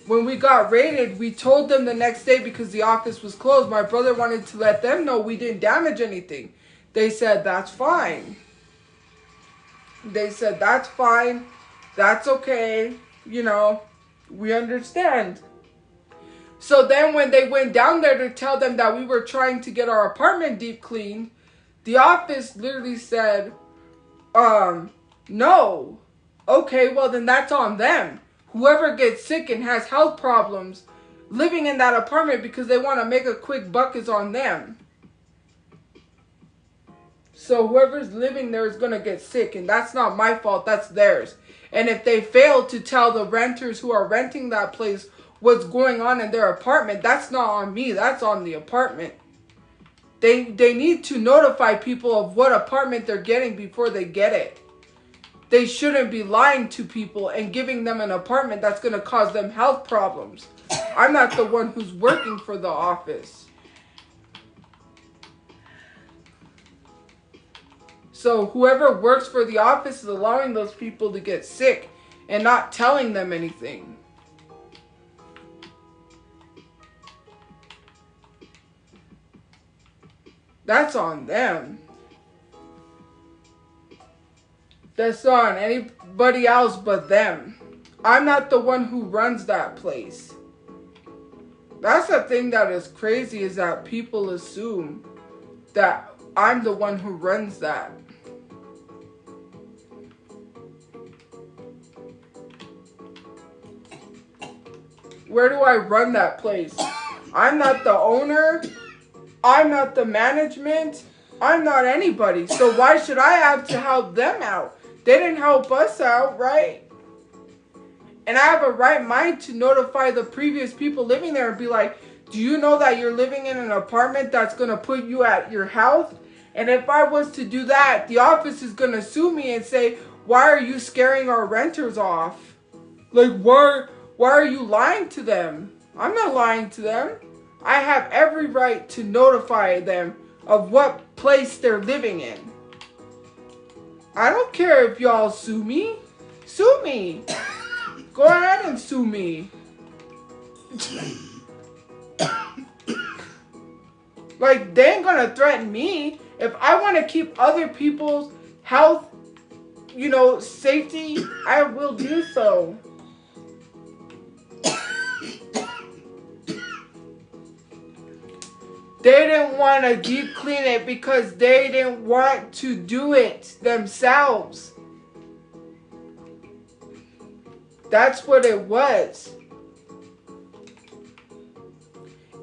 When we got raided, we told them the next day because the office was closed. My brother wanted to let them know we didn't damage anything. They said, that's fine. They said, that's fine. That's okay. You know, we understand. So then when they went down there to tell them that we were trying to get our apartment deep cleaned, the office literally said, no. Okay, well then that's on them. Whoever gets sick and has health problems living in that apartment because they want to make a quick buck is on them. So whoever's living there is going to get sick, and that's not my fault, that's theirs. And if they fail to tell the renters who are renting that place what's going on in their apartment, that's not on me, that's on the apartment. They need to notify people of what apartment they're getting before they get it. They shouldn't be lying to people and giving them an apartment that's going to cause them health problems. I'm not the one who's working for the office. So whoever works for the office is allowing those people to get sick and not telling them anything. That's on them. That's not on anybody else but them. I'm not the one who runs that place. That's the thing that is crazy, is that people assume that I'm the one who runs that. Where do I run that place? I'm not the owner. I'm not the management. I'm not anybody. So why should I have to help them out? They didn't help us out, right? And I have a right mind to notify the previous people living there and be like, do you know that you're living in an apartment that's going to put you at your health? And if I was to do that, the office is going to sue me and say, why are you scaring our renters off? Like, why are you lying to them? I'm not lying to them. I have every right to notify them of what place they're living in. I don't care if y'all sue me. Sue me. Go ahead and sue me. Like, they ain't gonna threaten me. If I want to keep other people's health, you know, safety, I will do so. They didn't want to deep clean it because they didn't want to do it themselves. That's what it was.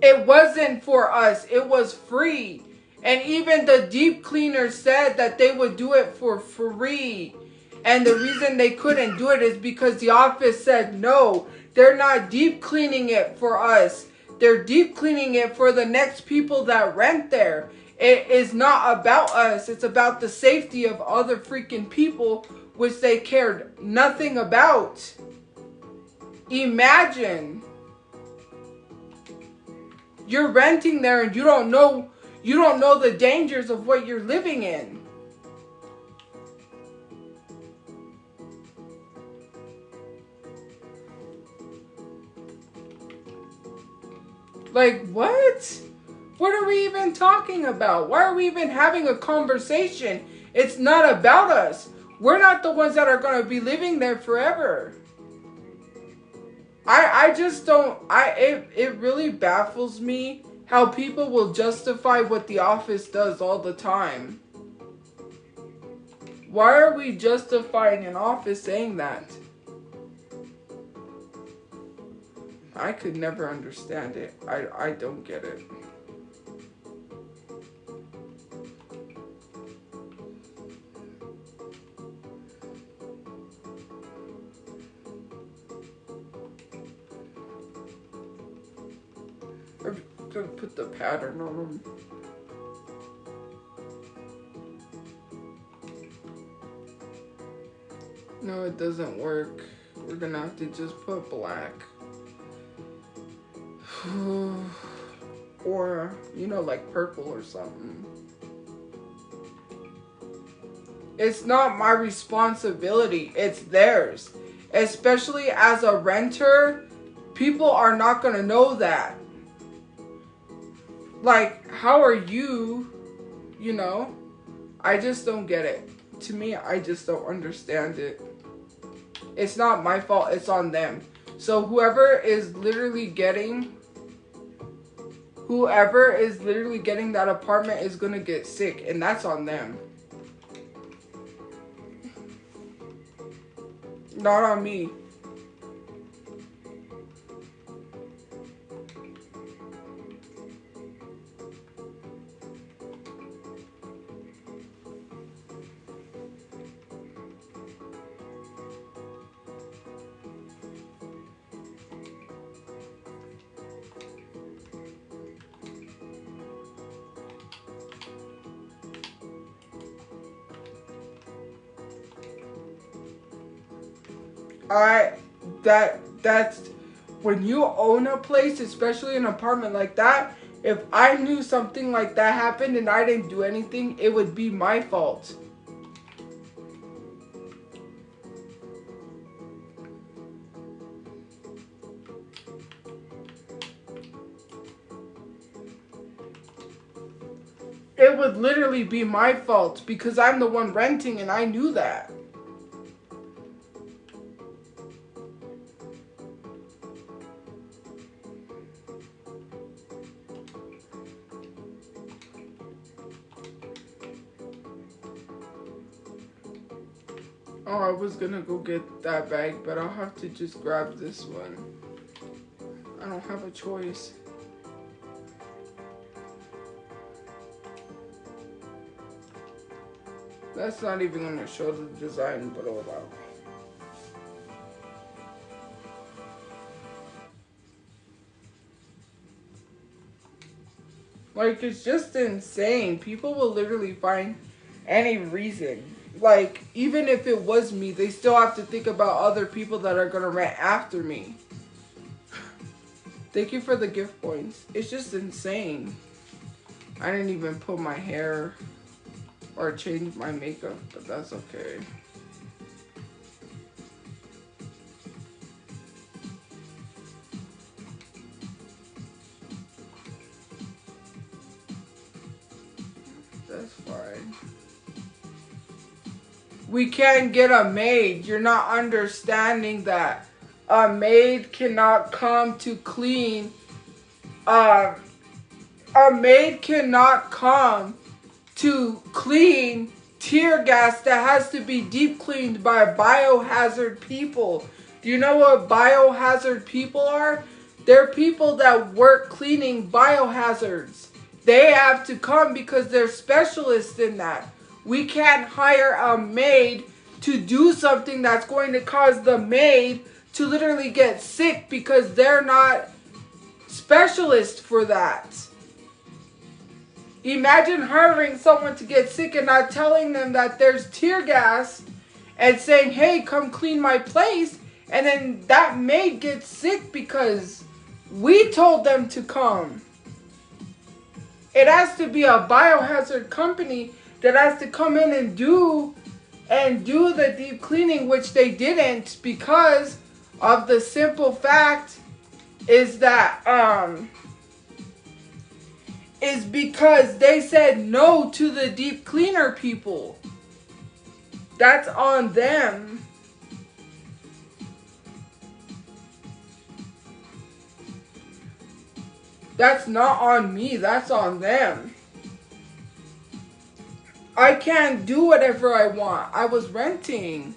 It wasn't for us. It was free. And even the deep cleaner said that they would do it for free. And the reason they couldn't do it is because the office said no. They're not deep cleaning it for us. They're deep cleaning it for the next people that rent there. It is not about us. It's about the safety of other freaking people, which they cared nothing about. Imagine you're renting there and you don't know the dangers of what you're living in. Like, what? What are we even talking about? Why are we even having a conversation? It's not about us. We're not the ones that are going to be living there forever. I just don't, it really baffles me how people will justify what the office does all the time. Why are we justifying an office saying that? I could never understand it. I don't get it. I'm gonna put the pattern on them. No, it doesn't work. We're gonna have to just put black. Or, you know, like purple or something. It's not my responsibility. It's theirs. Especially as a renter, people are not going to know that. Like, how are you, you know? I just don't get it. To me, I just don't understand it. It's not my fault. It's on them. So whoever is literally getting that apartment is going to get sick. And that's on them. Not on me. That's when you own a place, especially an apartment like that. If I knew something like that happened and I didn't do anything, it would be my fault. It would literally be my fault because I'm the one renting and I knew that. Oh, I was gonna go get that bag, but I'll have to just grab this one. I don't have a choice. That's not even gonna show the design, but oh wow. Like, it's just insane. People will literally find any reason. Like, even if it was me, they still have to think about other people that are gonna rent after me. Thank you for the gift points. It's just insane. I didn't even put my hair or change my makeup, but that's okay. That's fine. We can't get a maid. You're not understanding that. A maid cannot come to clean. A maid cannot come to clean tear gas that has to be deep cleaned by biohazard people. Do you know what biohazard people are? They're people that work cleaning biohazards. They have to come because they're specialists in that. We can't hire a maid to do something that's going to cause the maid to literally get sick because they're not specialists for that. Imagine hiring someone to get sick and not telling them that there's tear gas and saying, hey, come clean my place. And then that maid gets sick because we told them to come. It has to be a biohazard company that has to come in and do the deep cleaning, which they didn't because of the simple fact is that is because they said no to the deep cleaner people. That's on them. That's not on me. That's on them. I can't do whatever I want. I was renting.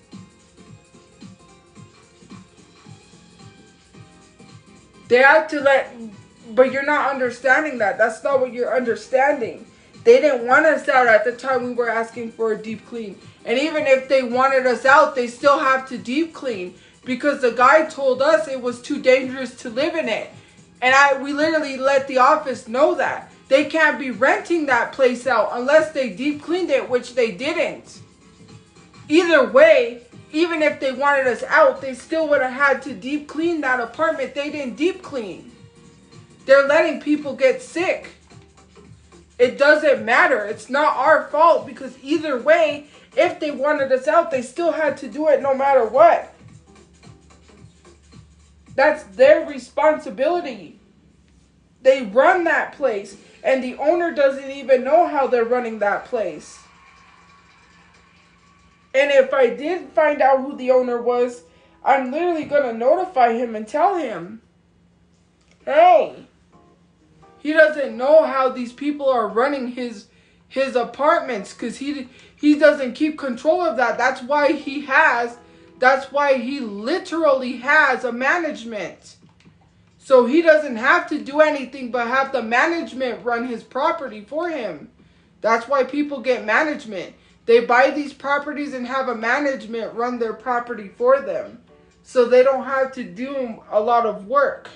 They had to but you're not understanding that. That's not what you're understanding. They didn't want us out at the time we were asking for a deep clean. And even if they wanted us out, they still have to deep clean because the guy told us it was too dangerous to live in it. And we literally let the office know that. They can't be renting that place out unless they deep cleaned it, which they didn't. Either way, even if they wanted us out, they still would have had to deep clean that apartment. They didn't deep clean. They're letting people get sick. It doesn't matter. It's not our fault, because either way, if they wanted us out, they still had to do it no matter what. That's their responsibility. They run that place, and the owner doesn't even know how they're running that place. And if I did find out who the owner was, I'm literally going to notify him and tell him, hey, he doesn't know how these people are running his apartments, because he doesn't keep control of that. That's why he literally has a management. So he doesn't have to do anything but have the management run his property for him. That's why people get management. They buy these properties and have a management run their property for them, so they don't have to do a lot of work.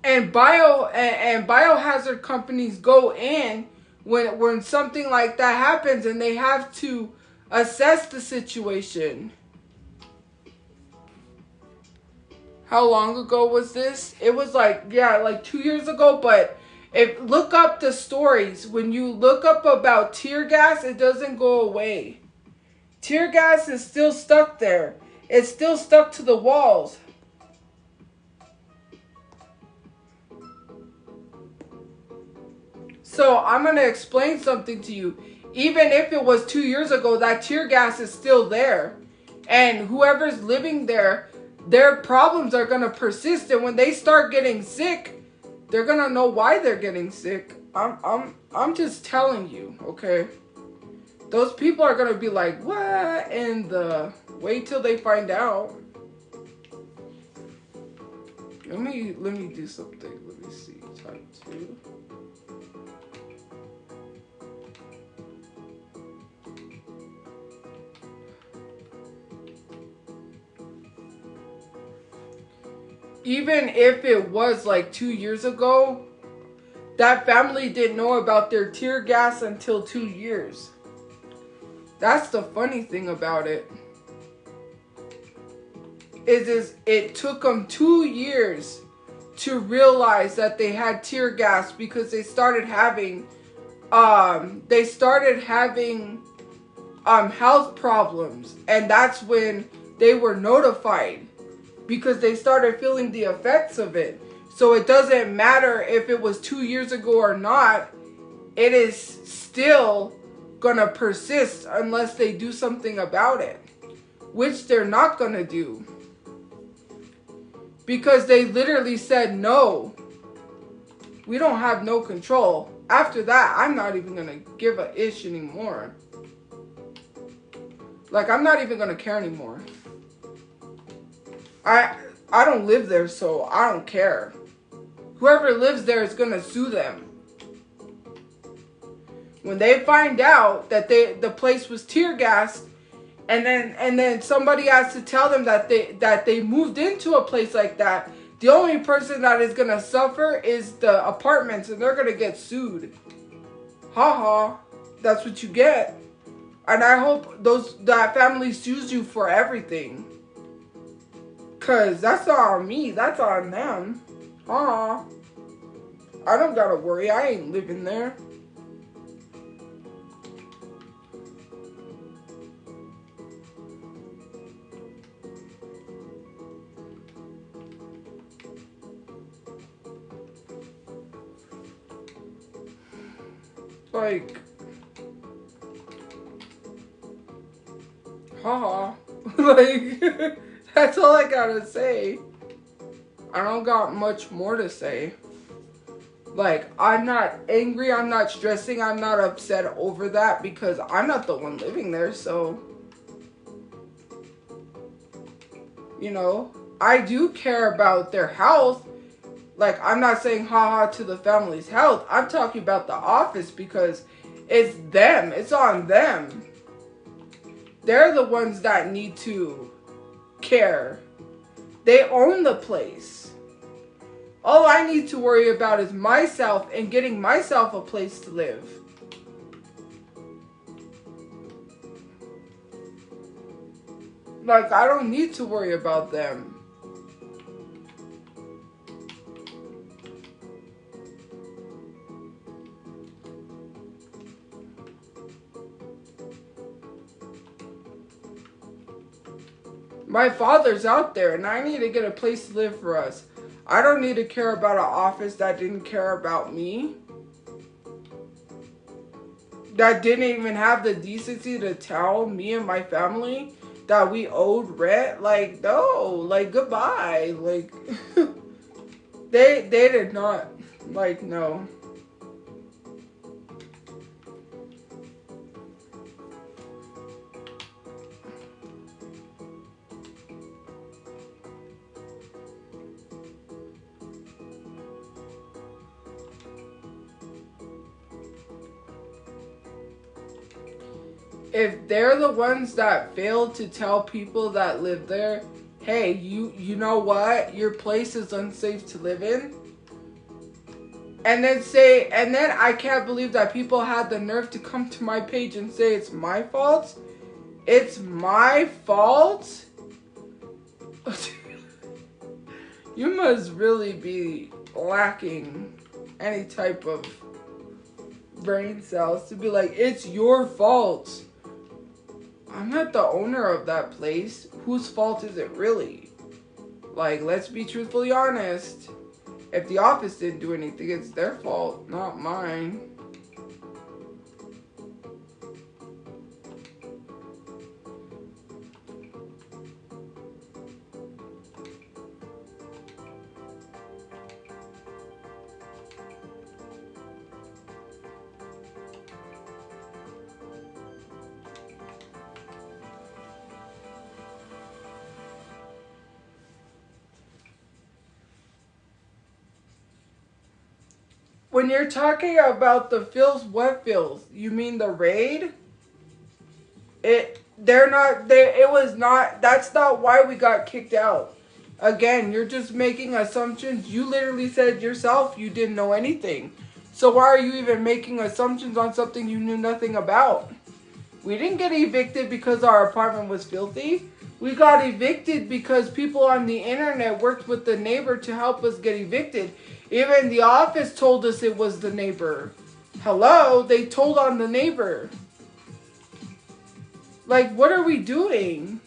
And biohazard companies go in when something like that happens, and they have to assess the situation. How long ago was this? It was like 2 years ago. But look up the stories. When you look up about tear gas, it doesn't go away. Tear gas is still stuck there. It's still stuck to the walls. So I'm going to explain something to you. Even if it was 2 years ago, that tear gas is still there. And whoever's living there, their problems are going to persist. And when they start getting sick, they're going to know why they're getting sick. I'm just telling you, okay? Those people are going to be like, what in the... Wait till they find out. Let me do something. Let me see. Type 2. Even if it was like 2 years ago, that family didn't know about their tear gas until 2 years. That's the funny thing about it. Is it took them 2 years to realize that they had tear gas, because they started having health problems, and that's when they were notified. Because they started feeling the effects of it. So it doesn't matter if it was 2 years ago or not. It is still gonna persist unless they do something about it. Which they're not gonna do. Because they literally said, no, we don't have no control. After that, I'm not even gonna give a ish anymore. Like, I'm not even gonna care anymore. I don't live there, so I don't care. Whoever lives there is gonna sue them. When they find out that the place was tear gassed, and then somebody has to tell them that they moved into a place like that, the only person that is gonna suffer is the apartments, and they're gonna get sued. Haha, that's what you get. And I hope that family sues you for everything. Cause that's not on me, that's on them. I don't gotta worry, I ain't living there. Like, like, that's all I gotta say. I don't got much more to say. Like, I'm not angry, I'm not stressing, I'm not upset over that, because I'm not the one living there, so, you know, I do care about their health. Like, I'm not saying to the family's health. I'm talking about the office, because it's them. It's on them. They're the ones that need to care. They own the place. All I need to worry about is myself and getting myself a place to live. Like, I don't need to worry about them. My father's out there, and I need to get a place to live for us. I don't need to care about an office that didn't care about me. That didn't even have the decency to tell me and my family that we owed rent. Like, no, like, goodbye. Like, they did not, like, no. If they're the ones that failed to tell people that live there, hey, you know what? Your place is unsafe to live in. And then I can't believe that people had the nerve to come to my page and say it's my fault. It's my fault? You must really be lacking any type of brain cells to be like, it's your fault. I'm not the owner of that place. Whose fault is it really? Like, let's be truthfully honest. If the office didn't do anything, it's their fault, not mine. When you're talking about the Phils, what Phils? You mean the raid? It was not, that's not why we got kicked out. Again, you're just making assumptions. You literally said yourself you didn't know anything. So why are you even making assumptions on something you knew nothing about? We didn't get evicted because our apartment was filthy. We got evicted because people on the internet worked with the neighbor to help us get evicted. Even the office told us it was the neighbor. Hello? They told on the neighbor. Like, what are we doing?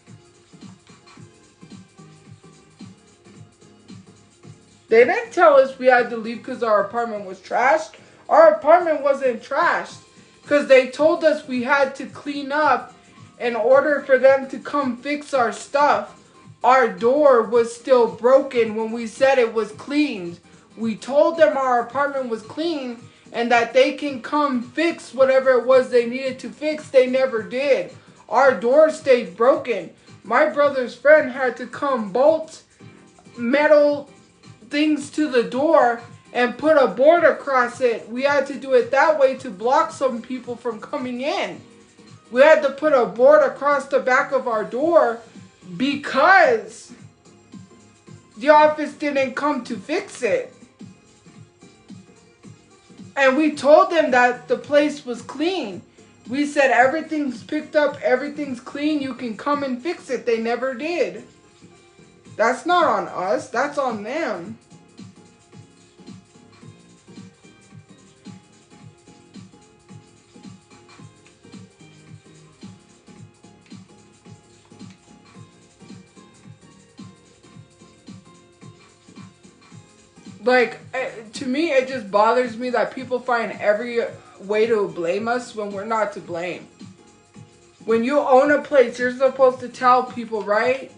They didn't tell us we had to leave because our apartment was trashed. Our apartment wasn't trashed. Because they told us we had to clean up in order for them to come fix our stuff. Our door was still broken when we said it was cleaned. We told them our apartment was clean and that they can come fix whatever it was they needed to fix. They never did. Our door stayed broken. My brother's friend had to come bolt metal things to the door and put a board across it. We had to do it that way to block some people from coming in. We had to put a board across the back of our door because the office didn't come to fix it. And we told them that the place was clean. We said everything's picked up, everything's clean, you can come and fix it. They never did. That's not on us, that's on them. Like, to me, it just bothers me that people find every way to blame us when we're not to blame. When you own a place, you're supposed to tell people, right?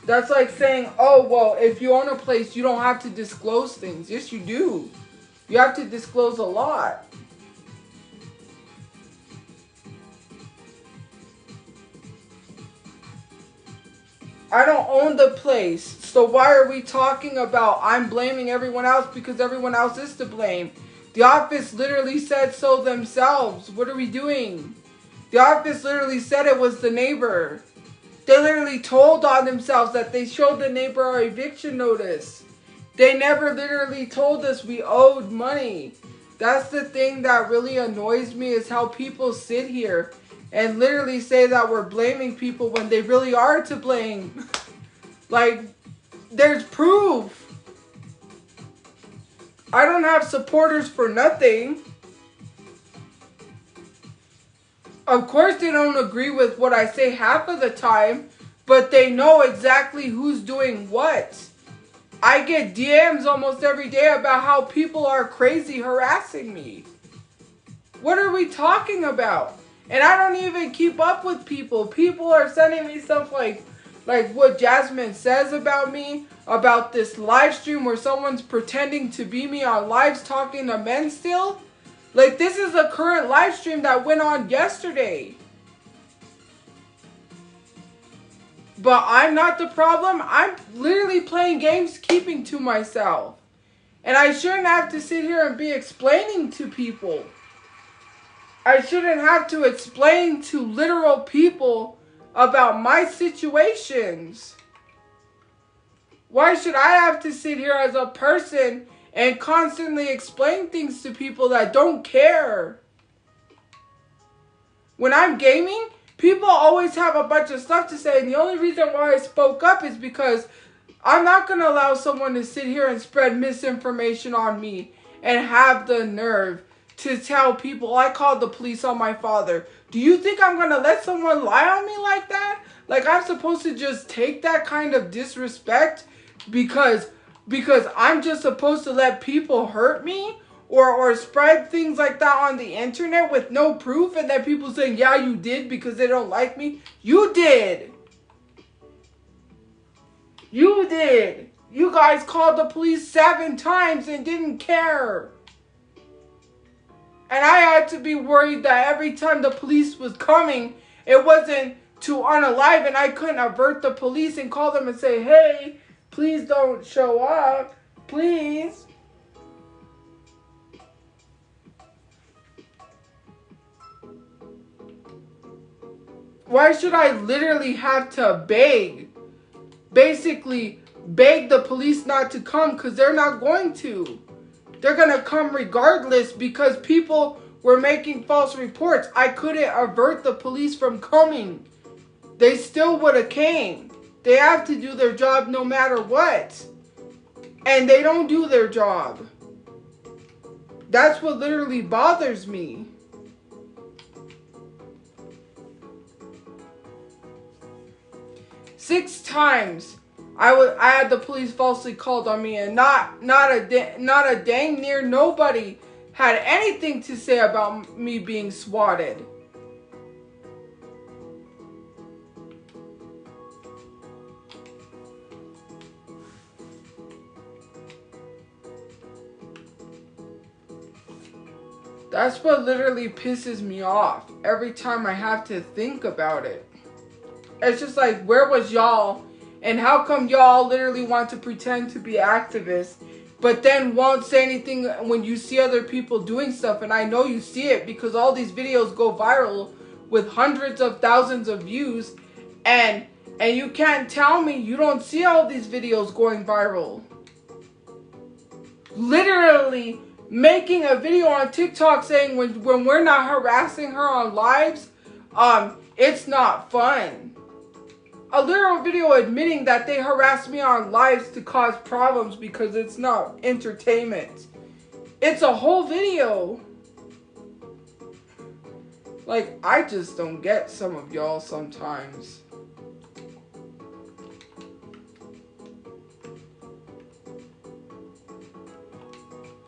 That's like saying, oh, well, if you own a place, you don't have to disclose things. Yes, you do. You have to disclose a lot. I don't own the place, so why are we talking about I'm blaming everyone else because everyone else is to blame? The office literally said so themselves. What are we doing? The office literally said it was the neighbor. They literally told on themselves that they showed the neighbor our eviction notice. They never literally told us we owed money. That's the thing that really annoys me is how people sit here and literally say that we're blaming people when they really are to blame. Like, there's proof. I don't have supporters for nothing. Of course they don't agree with what I say half of the time, but they know exactly who's doing what. I get DMs almost every day about how people are crazy harassing me. What are we talking about? And I don't even keep up with people. People are sending me stuff like what Jasmine says about me, about this live stream where someone's pretending to be me on lives talking to men still. Like, this is a current live stream that went on yesterday. But I'm not the problem. I'm literally playing games, keeping to myself. And I shouldn't have to sit here and be explaining to people. I shouldn't have to explain to literal people about my situations. Why should I have to sit here as a person and constantly explain things to people that don't care? When I'm gaming, people always have a bunch of stuff to say, and the only reason why I spoke up is because I'm not going to allow someone to sit here and spread misinformation on me and have the nerve to tell people I called the police on my father. Do you think I'm going to let someone lie on me like that? Like, I'm supposed to just take that kind of disrespect because I'm just supposed to let people hurt me or spread things like that on the internet with no proof, and then people saying, yeah, you did because they don't like me? You did. You did. You guys called the police 7 times and didn't care. And I had to be worried that every time the police was coming, it wasn't to unalive, and I couldn't avert the police and call them and say, hey, please don't show up. Please. Why should I literally have to basically beg the police not to come, because they're not going to. They're going to come regardless because people were making false reports. I couldn't avert the police from coming. They still would have came. They have to do their job no matter what. And they don't do their job. That's what literally bothers me. Six times I had the police falsely called on me, and not a dang near nobody had anything to say about me being swatted. That's what literally pisses me off every time I have to think about it. It's just like, where was y'all? And how come y'all literally want to pretend to be activists, but then won't say anything when you see other people doing stuff? And I know you see it because all these videos go viral with hundreds of thousands of views. And you can't tell me you don't see all these videos going viral. Literally making a video on TikTok saying when we're not harassing her on lives, it's not fun. A literal video admitting that they harassed me on lives to cause problems because it's not entertainment. It's a whole video. Like, I just don't get some of y'all sometimes.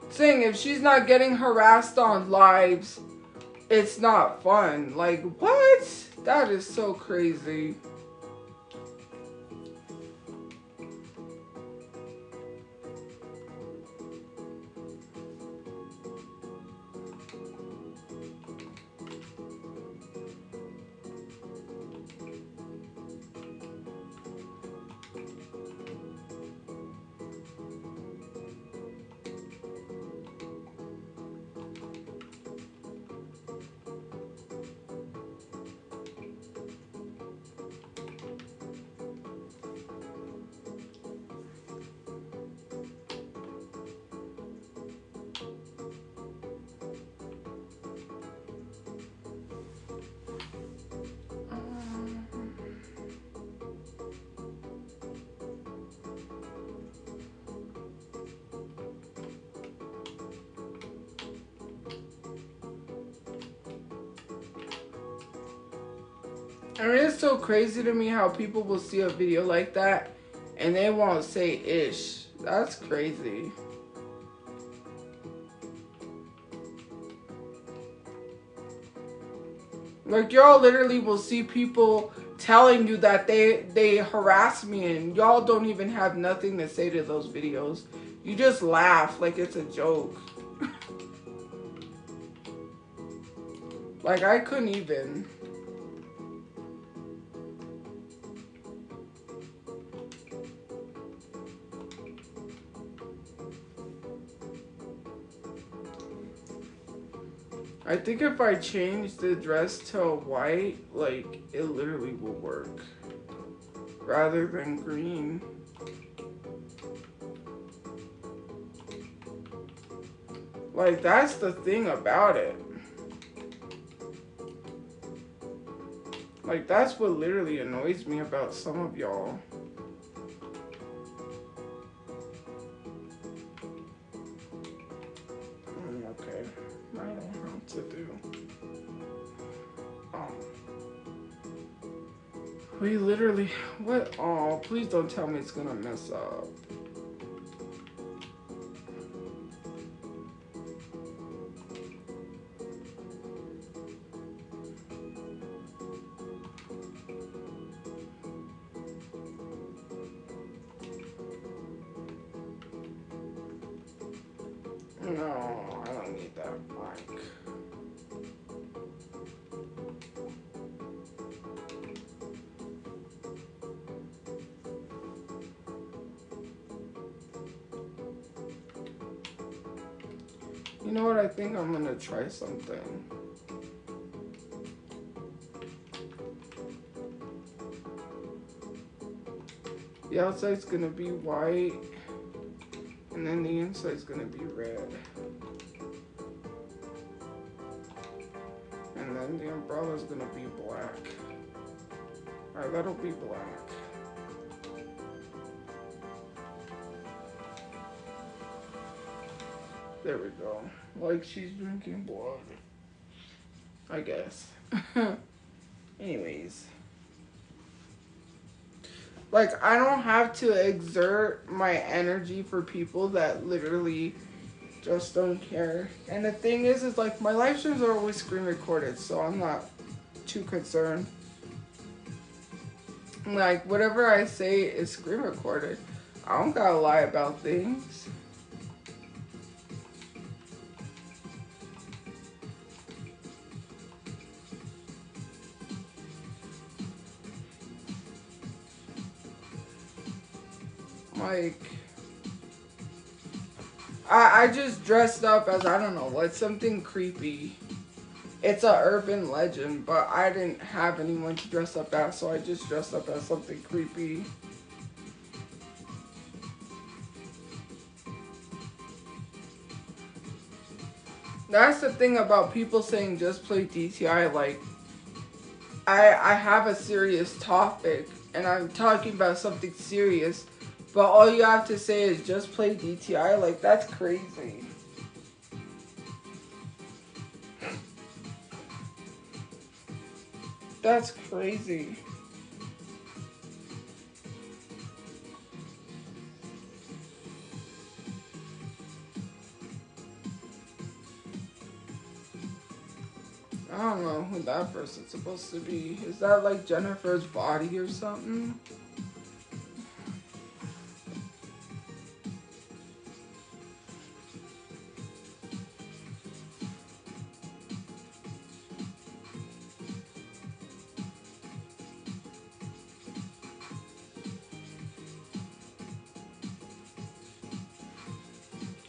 Saying if she's not getting harassed on lives, it's not fun. Like, what? That is so crazy. And it's so crazy to me how people will see a video like that and they won't say ish. That's crazy. Like, y'all literally will see people telling you that they harass me and y'all don't even have nothing to say to those videos. You just laugh like it's a joke. Like, I couldn't even. I think if I change the dress to white, like, it literally will work. Rather than green. Like, that's the thing about it. Like, that's what literally annoys me about some of y'all. Okay, I don't know what to do. We literally, what? Oh, please don't tell me it's gonna mess up. No, I don't need that mic. You know what? I think I'm gonna try something. The outside's gonna be white, and then the inside's gonna be red. And then the umbrella's gonna be black. Alright, that'll be black. There we go. Like she's drinking blood. I guess. Anyways. Like, I don't have to exert my energy for people that literally just don't care. And the thing is like, my live streams are always screen recorded, so I'm not too concerned. Like, whatever I say is screen recorded. I don't gotta lie about things. Like, I just dressed up as, I don't know, like something creepy. It's a urban legend, but I didn't have anyone to dress up as, so I just dressed up as something creepy. That's the thing about people saying just play DTI, like, I have a serious topic, and I'm talking about something serious, but all you have to say is just play DTI, like, that's crazy. That's crazy. I don't know who that person's supposed to be. Is that like Jennifer's body or something?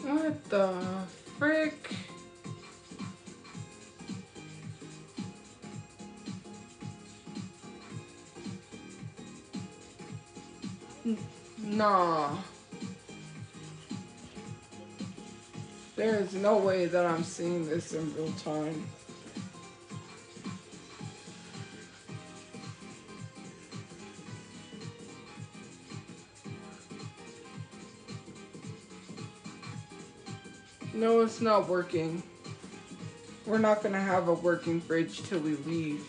What the frick? Nah. There is no way that I'm seeing this in real time. No, it's not working. We're not gonna have a working fridge till we leave.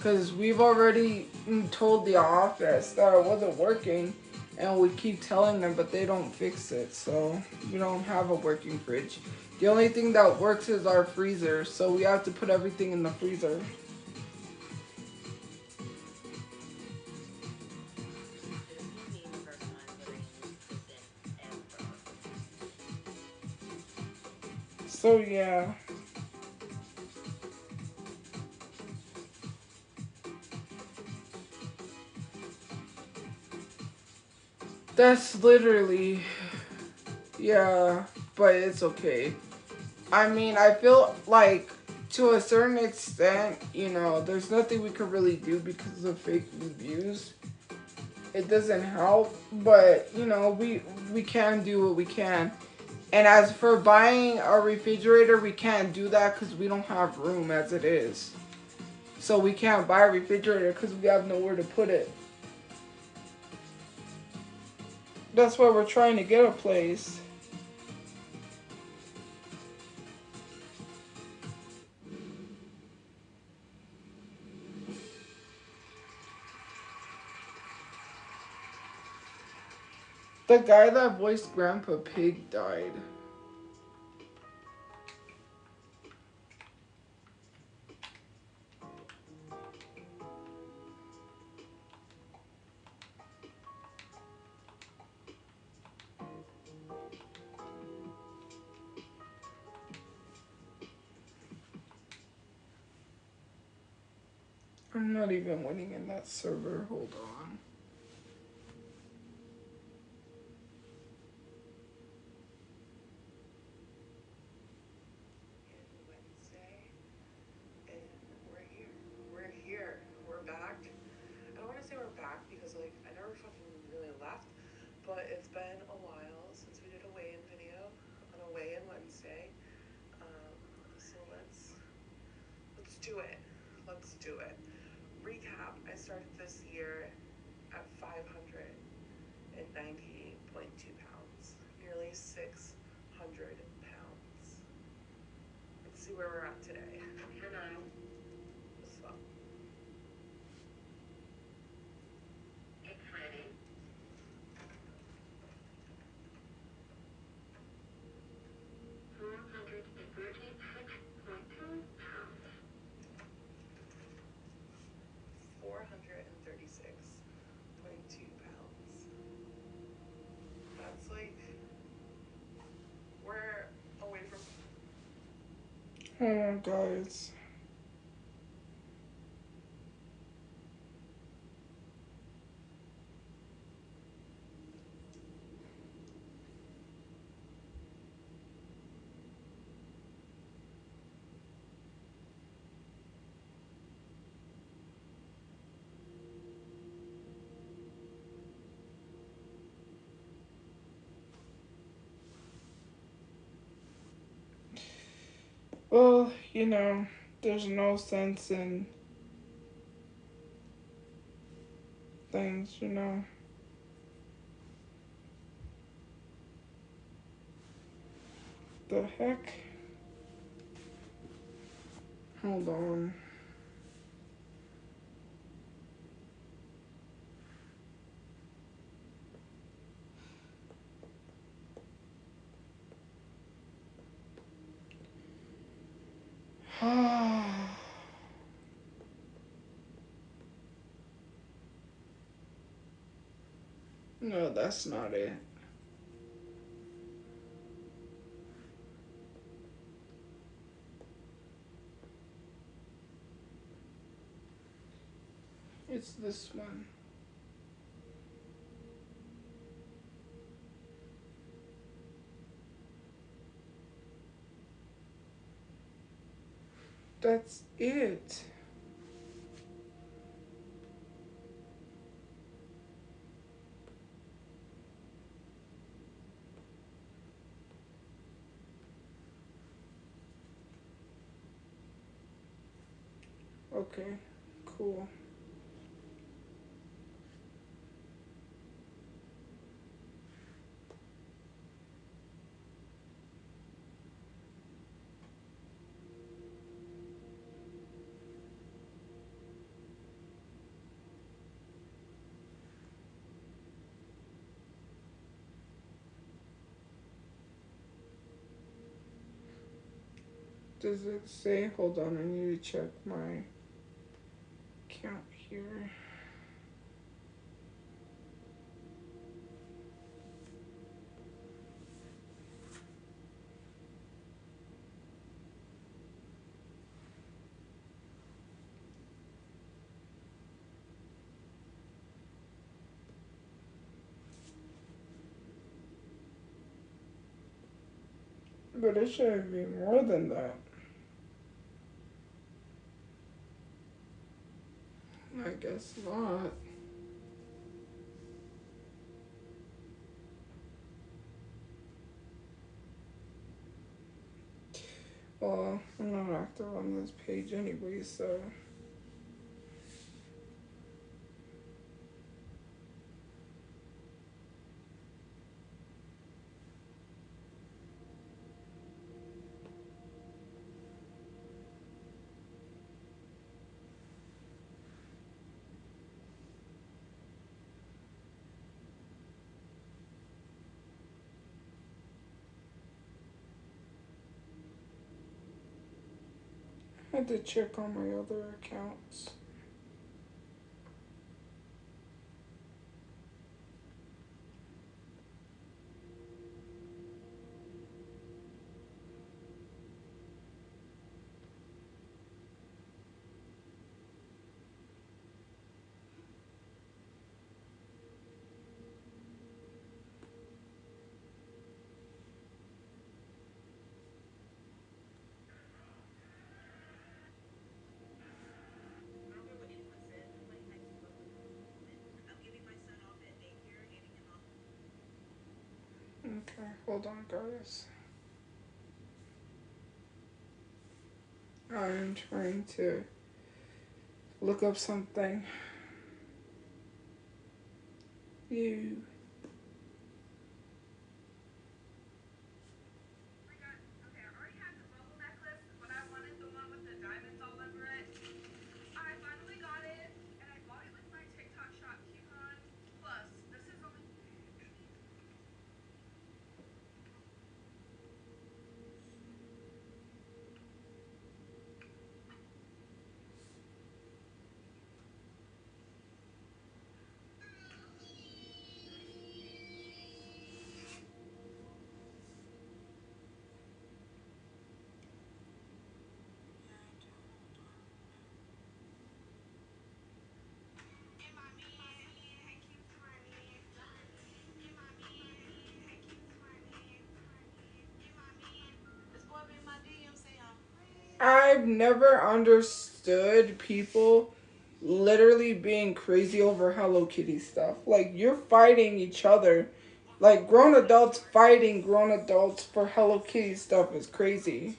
Because we've already told the office that it wasn't working, and we keep telling them, but they don't fix it. So we don't have a working fridge. The only thing that works is our freezer, so we have to put everything in the freezer. So yeah. That's literally, yeah, but it's okay. I mean, I feel like to a certain extent, there's nothing we could really do because of fake reviews. It doesn't help, but we can do what we can. And as for buying a refrigerator, we can't do that because we don't have room as it is. So we can't buy a refrigerator because we have nowhere to put it. That's why we're trying to get a place. The guy that voiced Grandpa Pig died. I'm not even winning in that server. Hold on. Wednesday, and we're here. We're here. We're back. I don't want to say we're back because, like, I never fucking really left, but it's been a while since we did a weigh-in video on a weigh-in Wednesday. So let's do it. Let's do it. Recap: I started this year at 598.2 pounds, nearly 600 pounds. Let's see where we're at today. Hello. What's up? It's ready. 436.2 pounds. 436.2 pounds. That's like, we're away from. Oh, guys. Well, there's no sense in things. The heck? Hold on. No, that's not it. It's this one. That's it. Okay, cool. Does it say? Hold on, I need to check my account here. But it should be more than that. I guess not. Well, I'm not active on this page anyway, so. I had to check on my other accounts. Okay, hold on, guys. I'm trying to look up something. You. I've never understood people literally being crazy over Hello Kitty stuff. Like, you're fighting each other. Like, grown adults fighting grown adults for Hello Kitty stuff is crazy.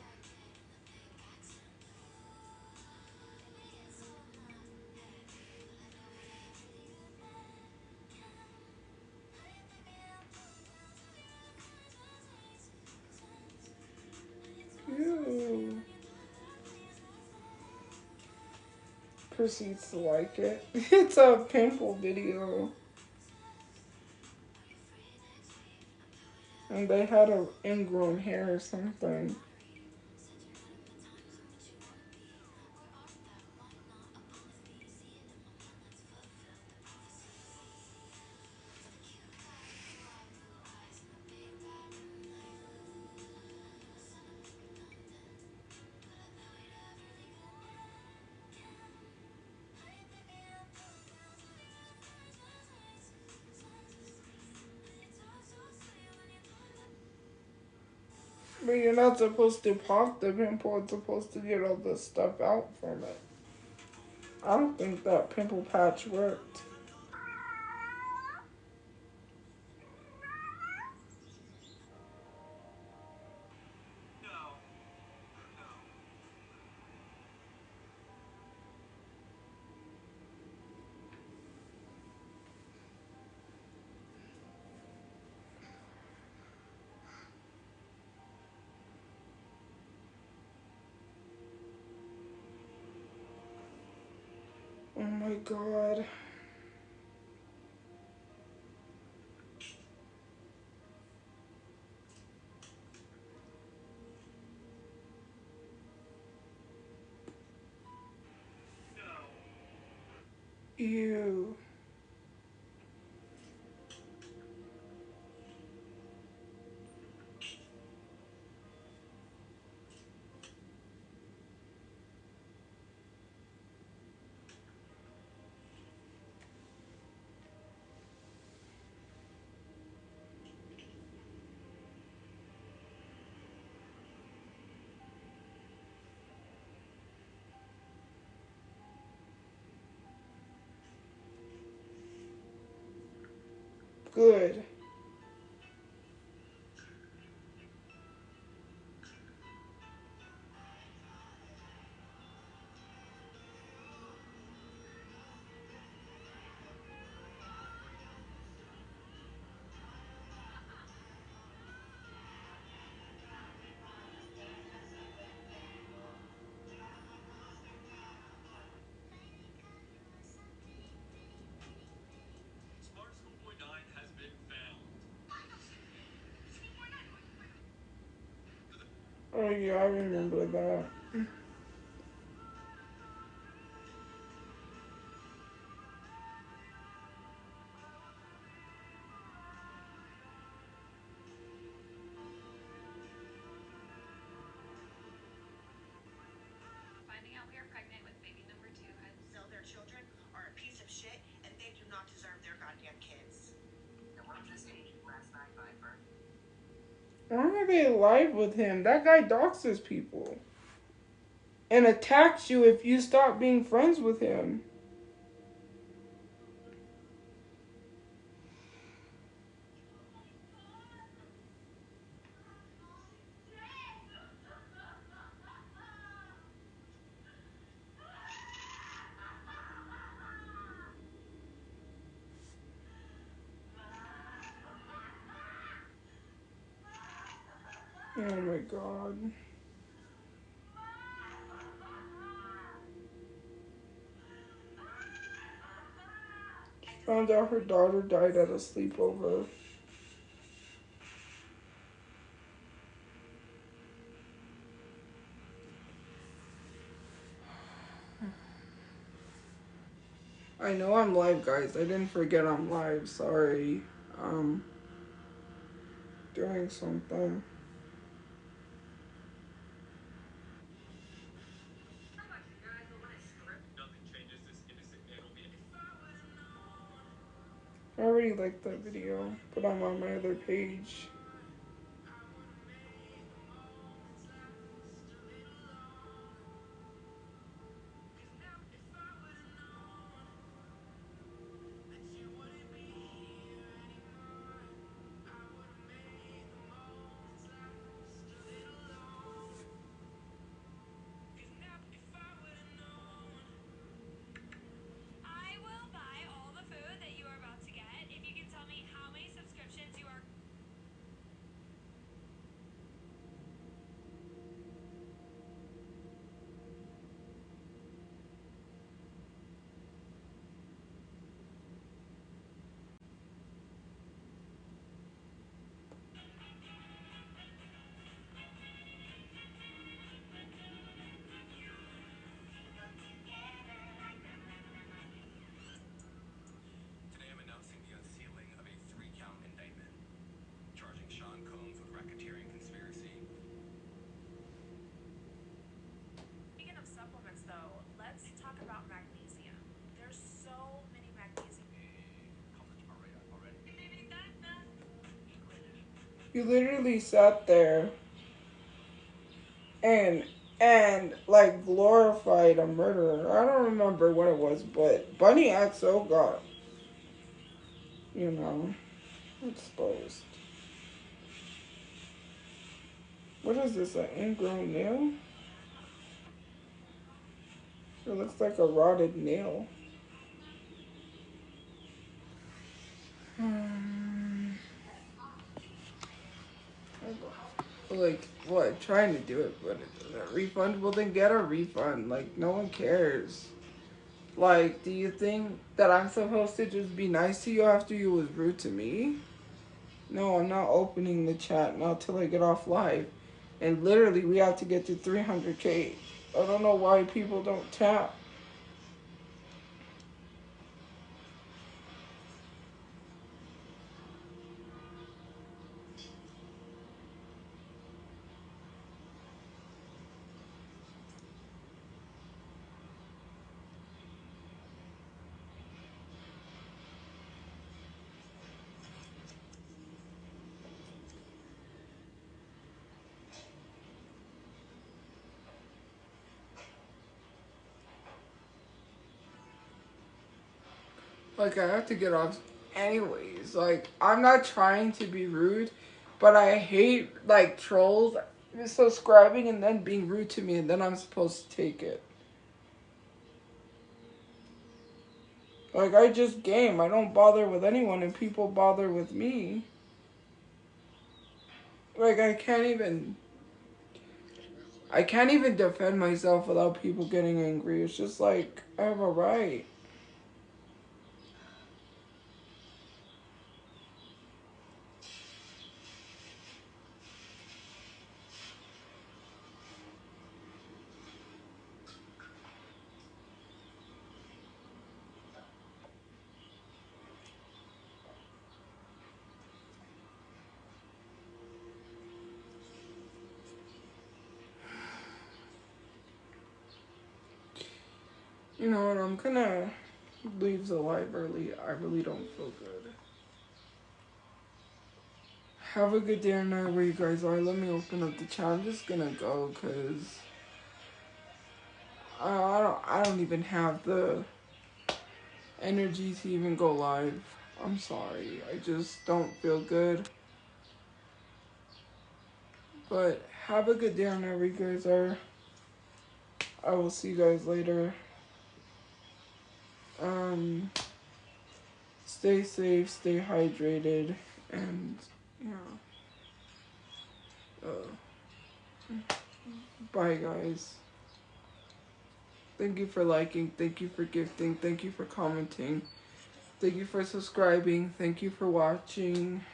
Ew. Proceeds to like it. It's a pimple video. And they had a ingrown hair or something. But you're not supposed to pop the pimple. It's supposed to get all the stuff out from it. I don't think that pimple patch worked. Oh my god. Ew. Good. Oh yeah, I remember that. Why are they live with him? That guy doxes people and attacks you if you stop being friends with him. Oh my god. Found out her daughter died at a sleepover. I know I'm live, guys. I didn't forget I'm live. Sorry. Doing something. I already liked that video, but I'm on my other page. You literally sat there and like glorified a murderer. I don't remember what it was, but Bunny XO got, you know, exposed. What is this? An ingrown nail? It looks like a rotted nail. Like what? Trying to do it, but it doesn't refund. Well, then get a refund. Like no one cares. Like, do you think that I'm supposed to just be nice to you after you was rude to me? No, I'm not opening the chat not till I get off live. And literally, we have to get to 300K. I don't know why people don't tap. Like, I have to get off anyways. Like, I'm not trying to be rude, but I hate, like, trolls subscribing and then being rude to me, and then I'm supposed to take it. Like, I just game. I don't bother with anyone, and people bother with me. Like, I can't even defend myself without people getting angry. It's just like, I have a right. You know what, I'm gonna leave the live early. I really don't feel good. Have a good day or night where you guys are. Let me open up the chat. I'm just gonna go because I don't even have the energy to even go live. I'm sorry. I just don't feel good. But have a good day or night where you guys are. I will see you guys later. Stay safe, stay hydrated, and yeah. Bye, guys. Thank you for liking. Thank you for gifting. Thank you for commenting. Thank you for subscribing. Thank you for watching.